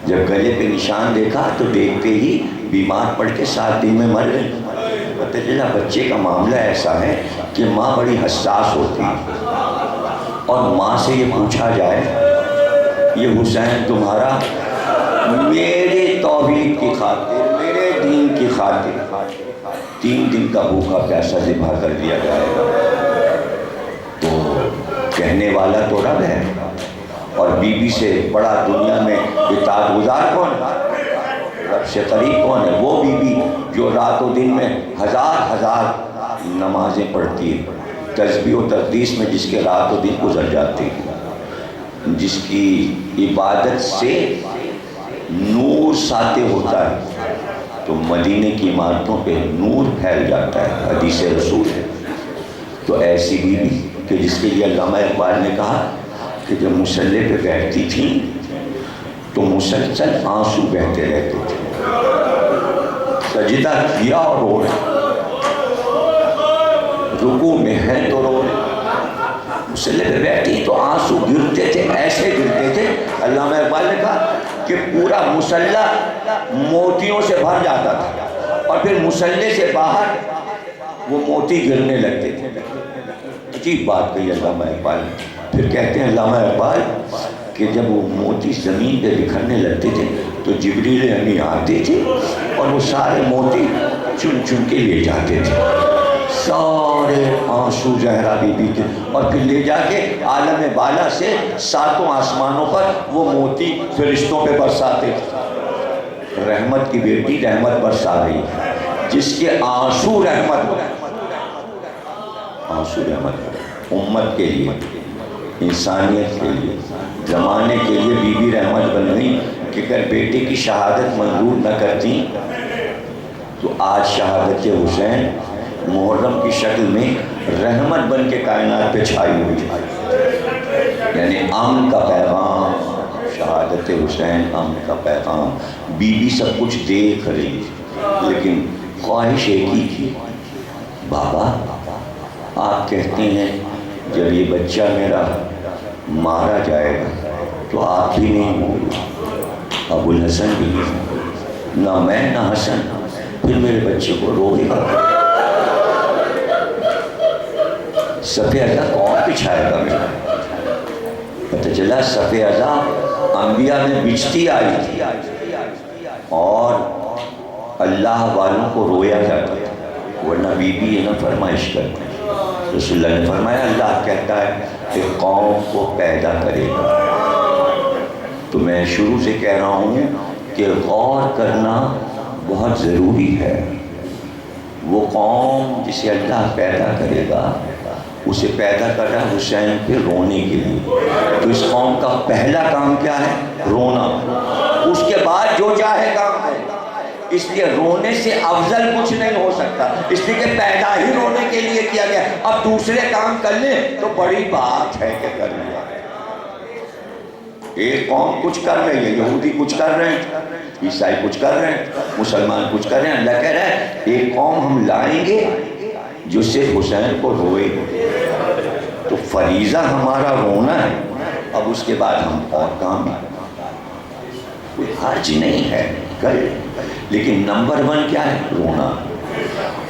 جب گلے پہ نشان دیکھا تو دیکھتے ہی بیمار پڑ کے 7 دن میں مر گئے. پتہ چلا بچے کا معاملہ ایسا ہے کہ ماں بڑی حساس ہوتی ہے. اور ماں سے یہ پوچھا جائے یہ حسین تمہارا میرے توحید کی خاطر، میرے دین کی خاطر 3 دن کا بھوکا پیاسا ذبح کر دیا جائے گا. تو کہنے والا تو رب ہے، اور بی بی سے بڑا دنیا میں اطاعت گزار کون ہے؟ رب سے قریب کون ہے؟ وہ بی بی جو رات و دن میں ہزار نمازیں پڑھتی ہے، تسبیح و تقدیس میں جس کے رات و دن گزر جاتی ہے، جس کی عبادت سے نور ساطع ہوتا ہے تو مدینے کی عمارتوں پہ نور پھیل جاتا ہے، حدیث رسول ہے. تو ایسی بی بی کہ جس کے لیے علامہ اقبال نے کہا کہ جب مصلے پہ بیٹھتی تھیں تو مسلسل آنسو بہتے رہتے تھے. سجدہ کیا اور رو رہے، رکوع میں ہے تو رو رہے. مصلے پہ بیٹھی تو آنسو گرتے تھے، ایسے گرتے تھے. علامہ اقبال نے کہا کہ پورا مصلہ موتیوں سے بھر جاتا تھا، اور پھر مصلے سے باہر وہ موتی گرنے لگتے تھے. عجیب بات کہی علامہ اقبال نے. پھر کہتے ہیں علامہ اقبال کہ جب وہ موتی زمین پہ بکھرنے لگتے تھے تو جبریل امین آتے تھے اور وہ سارے موتی چن چن کے لے جاتے تھے، سارے آنسو زہرا بی بی کے، اور پھر لے جا کے عالم بالا سے 7 آسمانوں پر وہ موتی فرشتوں پہ برساتے تھے۔ رحمت کی بیٹی رحمت برسا رہی ہے، جس کے آنسو رحمت ہو، آنسو رحمت امت کے لیے، انسانیت کے لیے، زمانے کے لیے بی بی رحمت بن گئی کہ اگر بیٹے کی شہادت منظور نہ کرتی تو آج شہادت حسین محرم کی شکل میں رحمت بن کے کائنات پہ چھائی ہوئی ہے، یعنی امن کا پیغام، شہادت حسین امن کا پیغام۔ بی بی سب کچھ دیکھ رہی لیکن خواہش ایک ہی تھی، بابا آپ کہتے ہیں جب یہ بچہ میرا مارا جائے گا تو آپ بھی نہیں ہوں گے، ابو الحسن بھی نہیں، نہ میں نہ حسن، پھر میرے بچے کو روئے گا، صف ازا کون بچھائے گا میرا؟ پتہ چلا صف ازا انبیاء میں بچتی آئی تھی اور اللہ والوں کو رویا جاتا تھا، ورنہ بی بی یہ نہ فرمائش کرتے۔ رسول اللہ نے فرمایا اللہ کہتا ہے کہ قوم کو پیدا کرے گا، تو میں شروع سے کہہ رہا ہوں کہ غور کرنا بہت ضروری ہے۔ وہ قوم جسے اللہ پیدا کرے گا اسے پیدا کر رہا ہے حسین پہ رونے کے لیے، تو اس قوم کا پہلا کام کیا ہے؟ رونا، اس کے بعد جو چاہے کام کرے، اس لیے رونے سے افضل کچھ نہیں ہو سکتا، اس لیے کہ پیدا ہی رونے کے لیے کیا گیا۔ اب دوسرے کام کر لیں تو بڑی بات ہے کہ کر لیا۔ ایک قوم کچھ کر رہی ہے، یہودی کچھ کر رہے ہیں، عیسائی کچھ کر رہے ہیں، مسلمان کچھ کر رہے ہیں، اللہ کہہ رہا ہے ایک قوم ہم لائیں گے جو صرف حسین کو روئے گے، تو فریضہ ہمارا رونا ہے، اب اس کے بعد ہم اور کام کوئی حرج نہیں ہے کر، لیکن نمبر 1 کیا ہے؟ رونا۔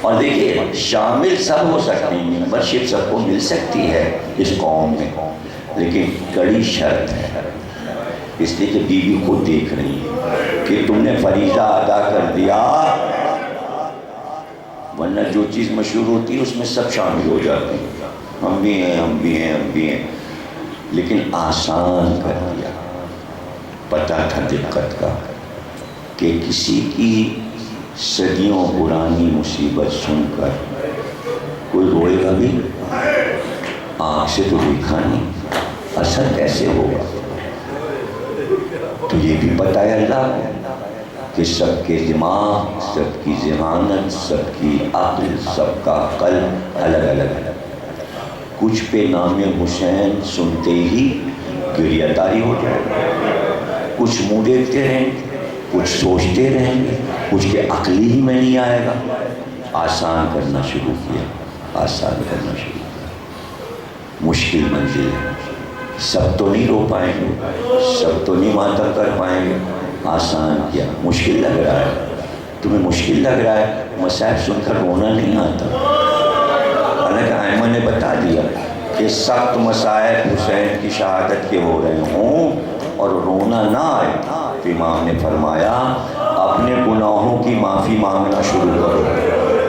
اور دیکھیے شامل سب ہو سکتے ہیں، ممبرشپ سب کو مل سکتی ہے اس قوم میں، لیکن کڑی شرط ہے، اس لیے کہ بی بی خود دیکھ رہی ہے کہ تم نے فریضہ ادا کر دیا، ورنہ جو چیز مشہور ہوتی ہے اس میں سب شامل ہو جاتے ہیں، ہم بھی ہیں ہم بھی ہیں ہم بھی ہیں، لیکن آسان کر دیا۔ پتہ تھا دقت کا کہ کسی کی صدیوں پرانی مصیبت سن کر کوئی روئے گا بھی، آنکھ سے تو دیکھا نہیں، اثر کیسے ہوگا؟ تو یہ بھی پتہ ہے اللہ کو کہ سب کے دماغ، سب کی ذہانت، سب کی عقل، سب کا قلب الگ الگ ہے۔ کچھ پہ نام حسین سنتے ہی گریہ طاری ہو جائے گا، کچھ منہ دیکھتے رہیں گے، کچھ سوچتے رہیں گے، کچھ کے عقلی ہی میں نہیں آئے گا۔ آسان کرنا شروع کیا، آسان کرنا شروع کیا۔ مشکل منزل ہے، سب تو نہیں رو پائیں گے، سب تو نہیں ماتم کر پائیں گے، آسان کیا۔ مشکل لگ رہا ہے تمہیں، مشکل لگ رہا ہے، مصائب سن کر رونا نہیں آتا، حالانکہ ایمن نے بتا دیا کہ سخت مصائب حسین کی شہادت کے ہو رہے ہوں اور رونا نہ آئے، تو امام نے فرمایا اپنے گناہوں کی معافی مانگنا شروع کرو،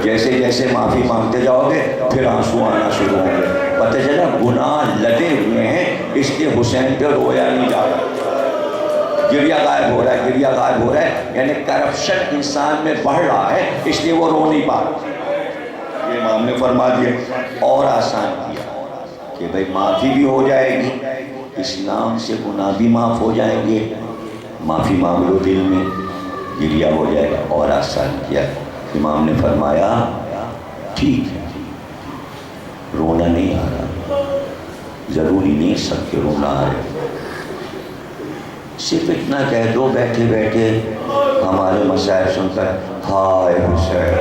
جیسے جیسے معافی مانگتے جاؤ گے پھر آنسو آنا شروع ہوں گے۔ پتہ چلا گناہ لدے ہوئے ہیں، اس لیے حسین پہ رویا نہیں جا رہا، گریہ غائب ہو رہا ہے، گریہ غائب ہو رہا ہے، یعنی کرپشن انسان میں بڑھ رہا ہے، اس لیے وہ رو نہیں پا رہا۔ یہ امام نے فرما دیا اور آسان کیا کہ بھئی معافی بھی ہو جائے گی، اسلام سے گناہ بھی معاف ہو جائیں گے، معافی مانگ لو دل میں، گریہ ہو جائے گا، اور آسان کیا۔ امام نے فرمایا ٹھیک ہے، رونا نہیں آ رہا، ضروری نہیں سب کے رونا آ رہے، صرف اتنا کہہ دو بیٹھے بیٹھے ہمارے مسائل سن کر ہائے حسین،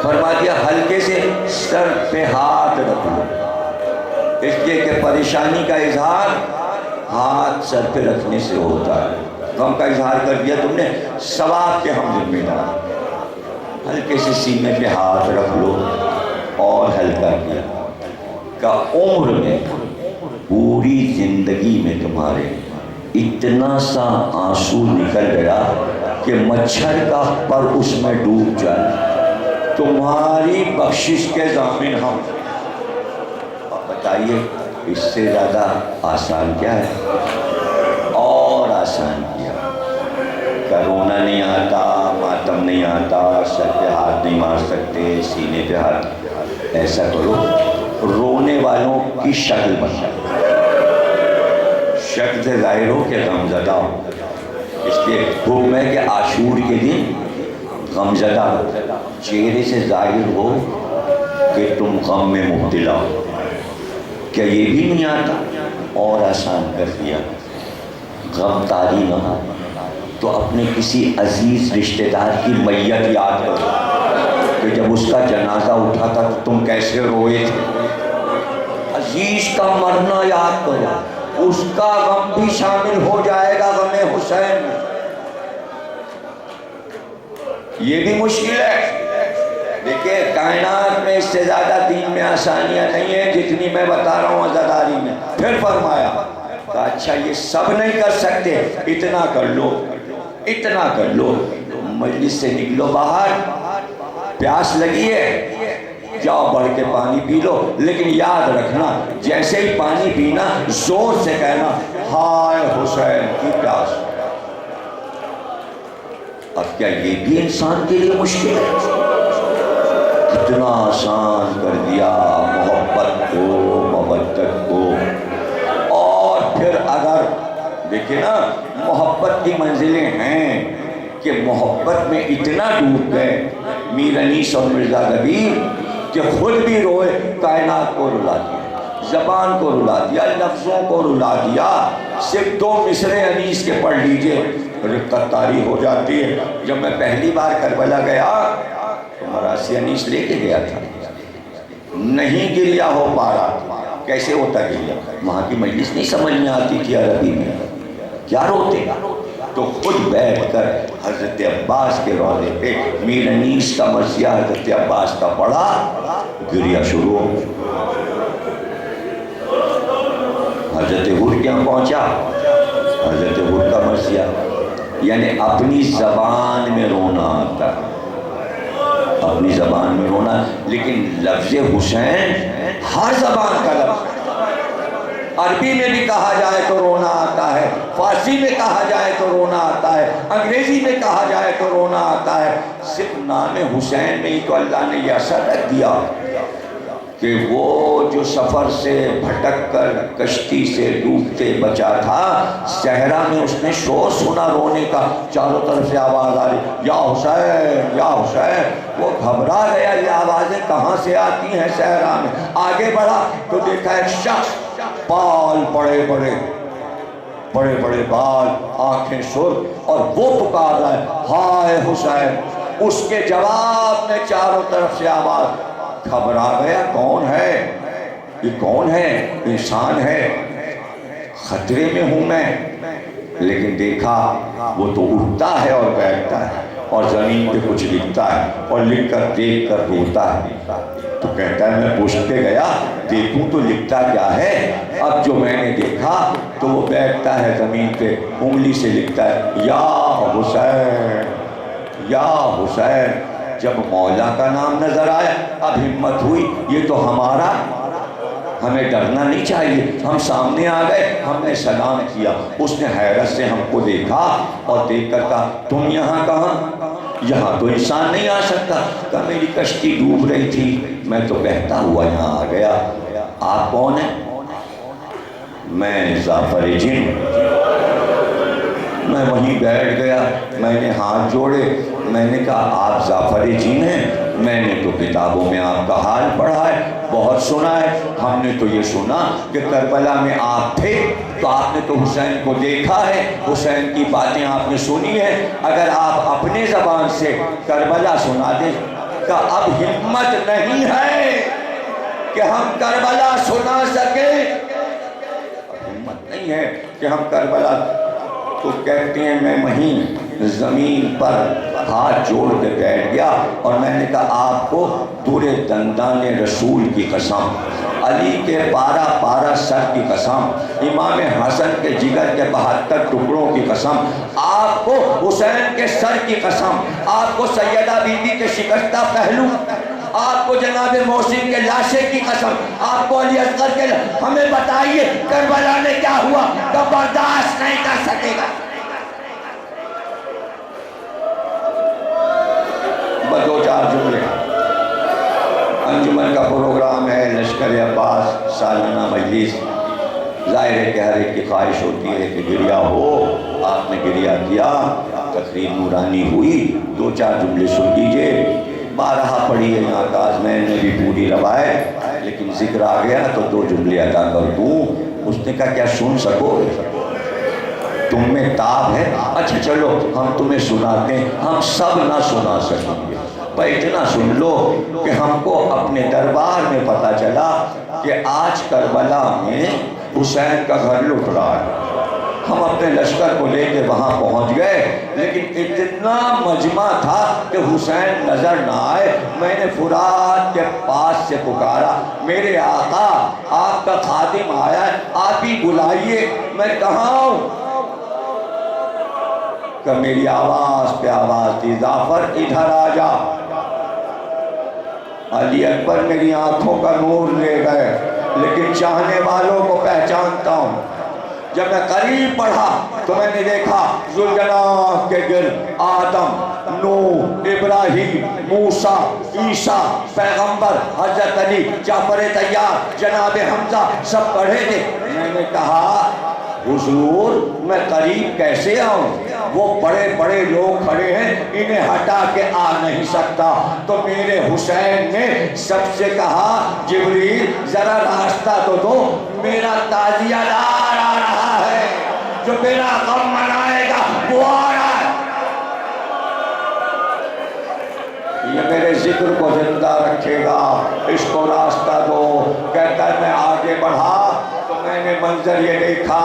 فرما دیا ہلکے سے سر پہ ہاتھ رکھ لو، اس لیے کہ پریشانی کا اظہار ہاتھ سر پہ رکھنے سے ہوتا ہے۔ غم کا اظہار کر دیا تم نے، ثواب کے ہم ذمہ دار، ہلکے سے سینے پہ ہاتھ رکھ لو اور ہلکا کیا، کا عمر میں پوری زندگی میں تمہارے اتنا سا آنسو نکل گیا کہ مچھر کا پر اس میں ڈوب جائے، تمہاری بخشش کے ضامن ہم۔ بتائیے اس سے زیادہ آسان کیا ہے؟ اور آسان کیا، کرونا نہیں آتا، ماتم نہیں آتا، سر پہ ہاتھ نہیں مار سکتے، سینے پہ ہاتھ، ایسا کرو رونے والوں کی شکل بنا، شکل سے ظاہر ہو کہ غم زدہ ہو۔ اس لیے حکم ہے کہ عاشور کے دن غم زدہ ہو، چہرے سے ظاہر ہو کہ تم غم میں مبتلا ہو۔ کیا یہ بھی نہیں آتا؟ اور آسان کر دیا، غم طاری نہ ہو تو اپنے کسی عزیز رشتہ دار کی میت یاد کرو کہ جب اس کا جنازہ اٹھا تھا تو تم کیسے روئے تھے۔ عزیز کا مرنا یاد کرو، اس کا غم بھی شامل ہو جائے گا غم حسین میں۔ یہ بھی مشکل ہے۔ دیکھیں کائنات میں اس سے زیادہ دین میں آسانیاں نہیں ہیں جتنی میں بتا رہا ہوں عزاداری میں۔ پھر فرمایا کہ اچھا یہ سب نہیں کر سکتے، اتنا کر لو، اتنا کر لو، مجلس سے نکلو باہر، پیاس لگی ہے جاؤ بڑھ کے پانی پی لو، لیکن یاد رکھنا جیسے ہی پانی پینا زور سے کہنا ہائے حسین کی پیاس۔ اب کیا یہ بھی انسان کے لیے مشکل ہے؟ کتنا آسان کر دیا محبت کو، مودت کو۔ اور پھر اگر دیکھیں نا محبت کی منزلیں ہیں کہ محبت میں اتنا ڈوب گئے میر انیس اور مرزا غبیر کہ خود بھی روئے، کائنات کو رلا دیا، زبان کو رلا دیا، لفظوں کو رلا دیا۔ صرف 2 مصرے انیس کے پڑھ لیجئے رقت طاری ہو جاتی ہے۔ جب میں پہلی بار کربلا گیا تو مراسی انیس لے کے گیا تھا، نہیں گریہ ہو پا رہا تھا۔ کیسے ہوتا گریہ؟ وہاں کی مجلس نہیں سمجھ میں آتی تھی عربی میں، کیا روتے؟ تو خود بیٹھ کر حضرت عباس کے روضے پہ میر انیس کا مرثیہ حضرت عباس کا پڑھا، گریہ شروع ہو۔ حضرت حر کیا پہنچا؟ حضرت حر کا مرثیہ، یعنی اپنی زبان میں رونا آتا ہے، اپنی زبان میں رونا، لیکن لفظ حسین ہر زبان کا لفظ، عربی میں بھی کہا جائے تو رونا آتا ہے، فارسی میں کہا جائے تو رونا آتا ہے، انگریزی میں کہا جائے تو رونا آتا ہے۔ صرف نام حسین میں ہی تو اللہ نے یہ اثر رکھ دیا کہ وہ جو سفر سے بھٹک کر کشتی سے ڈوبتے بچا تھا، صحرا میں اس نے شور سنا رونے کا، چاروں طرف سے آواز آ رہی یا حسین یا حسین۔ وہ گھبرا گیا، یہ آوازیں کہاں سے آتی ہیں صحرا میں۔ آگے بڑھا تو دیکھا ایک شخص، بال بڑے بڑے بال، آنکھیں سرخ، اور وہ پکار رہا ہے ہائے حسین۔ اس کے جواب میں چاروں طرف سے آواز، گھبرا گیا، کون ہے یہ؟ کون ہے؟ انسان ہے، خطرے میں ہوں میں۔ لیکن دیکھا وہ تو اٹھتا ہے اور بیٹھتا ہے اور زمین پہ کچھ لکھتا ہے، اور لکھ کر دیکھ کر روتا ہے۔ تو کہتا ہے میں پوچھتے گیا دیکھوں تو لکھتا کیا ہے۔ اب جو میں نے دیکھا تو وہ بیٹھتا ہے زمین پہ، انگلی سے لکھتا ہے یا حسین یا حسین۔ جب مولا کا نام نظر آیا اب ہمت ہوئی، یہ تو ہمارا، ہمیں ڈرنا نہیں چاہیے۔ ہم سامنے آ گئے، ہم نے سلام کیا، اس نے حیرت سے ہم کو دیکھا اور دیکھ کر کہا تم یہاں کہاں؟ یہاں تو انسان نہیں آ سکتا۔ کہا میری کشتی ڈوب رہی تھی، میں تو بہتا ہوا یہاں آ گیا۔ آپ کون ہیں؟ میں ظافر جن۔ میں وہیں بیٹھ گیا، میں نے ہاتھ جوڑے، میں نے کہا آپ ظافر جن ہیں؟ میں نے تو کتابوں میں آپ کا حال پڑھا ہے، بہت سنا ہے، ہم نے تو یہ سنا کہ کربلا میں آپ تھے تو آپ نے تو حسین کو دیکھا ہے، حسین کی باتیں آپ نے سنی ہے، اگر آپ اپنے زبان سے کربلا سنا دیں۔ کہ اب ہمت نہیں ہے کہ ہم کربلا سنا سکیں، ہمت نہیں ہے کہ ہم کربلا۔ تو کہتے ہیں میں وہیں زمین پر ہاتھ جوڑ کے بیٹھ گیا اور میں نے کہا آپ کو دور دندان رسول کی قسم علی کے 12 سر کی قسم، امام حسن کے جگر کے 72 ٹکڑوں کی قسم، آپ کو حسین کے سر کی قسم، آپ کو سیدہ بی بی کے شکستہ پہلو، آپ کو جناب محسن کے لاشے کی قسم، آپ کو علی اصغر کے ہمیں بتائیے کربلا میں کیا ہوا تو برداشت نہیں کر سکے گا۔ بس 2-4 جملے، انجمن کا پروگرام ہے، لشکر عباس سالانہ مجلس، ظاہر ہے کہ ہر ایک کی خواہش ہوتی ہے کہ گریہ ہو، آپ نے گریہ کیا، تقریر نورانی ہوئی، 2-4 جملے سن لیجئے، بارہا پڑھی ہے یہاں کاظم نے بھی پوری روایت، لیکن ذکر آ گیا تو 2 جملے ادا کر دوں۔ اس نے کہا کیا سن سکو گے؟ تم میں تاب ہے؟ اچھا چلو ہم تمہیں سناتے ہیں، ہم سب نہ سنا سکیں گے، پر اتنا سن لو کہ ہم کو اپنے دربار میں پتا چلا کہ آج کربلا میں حسین کا گھر لٹ رہا ہے۔ ہم اپنے لشکر کو لے کے وہاں پہنچ گئے، لیکن اتنا مجمع تھا کہ حسین نظر نہ آئے۔ میں نے فرات کے پاس سے پکارا، میرے آقا آپ کا خادم آیا ہے، آپ ہی بلائیے۔ میں کہاں ہوں؟ کہ میری آواز پہ آواز دی، جعفر ادھر آ جا۔ علی اکبر میری آنکھوں کا نور لے گئے، لیکن چاہنے والوں کو پہچانتا ہوں۔ جب میں قریب پڑھا تو میں نے دیکھا ذوالجناح کے گرد آدم، نوح، ابراہیم، موسیٰ، عیسیٰ، پیغمبر، حضرت علی، جعفر طیار، جناب حمزہ سب پڑھے تھے۔ میں نے کہا حضور میں قریب کیسے آؤں؟ وہ بڑے بڑے لوگ کھڑے ہیں، انہیں ہٹا کے آ نہیں سکتا۔ تو میرے حسین نے سب سے کہا جبریل ذرا راستہ تو دو، میرا تعزیہ دار آ رہا ہے، جو میرا غم منائے گا وہ آ رہا ہے۔ یہ میرے ذکر کو زندہ رکھے گا، اس کو راستہ دو۔ کہتا ہے میں آگے بڑھا تو میں نے منظر یہ دیکھا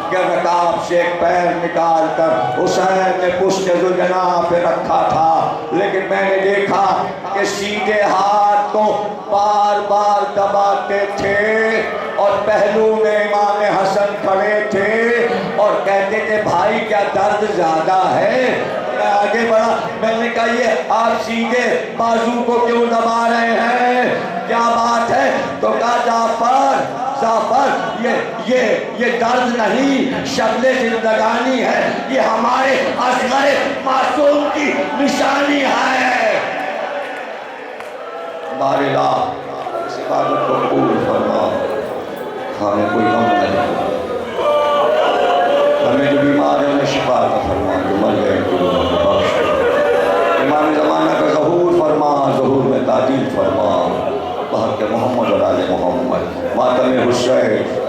کہ رکاب سے ایک پیر نکال کر حسین نے پشت ذوالجناح پہ رکھا تھا، لیکن میں نے دیکھا کہ سیدھے ہاتھ کو بار بار دباتے تھے، اور پہلو میں امام حسن کھڑے تھے اور کہتے تھے بھائی کیا درد زیادہ ہے؟ میں آگے بڑھا، میں نے کہا یہ آپ سیدھے بازو کو کیوں دبا رہے ہیں؟ کیا بات ہے؟ تو کہا جعفر یہ درد نہیں، شکل زندگانی ہے، یہ ہمارے اصغر معصوم کی نشانی ہے۔ بارلا اس عبادت کو قبول فرما، ہمیں کوئی غم نہ دے، ہمیں جو بیمار ہے انہیں شفا عطا فرما، جو مر گئے ان کو بخش، امام زمانہ کا ظہور فرما، ظہور میں تعدیل فرما، بحق محمد اور آل محمد، ماتم حسین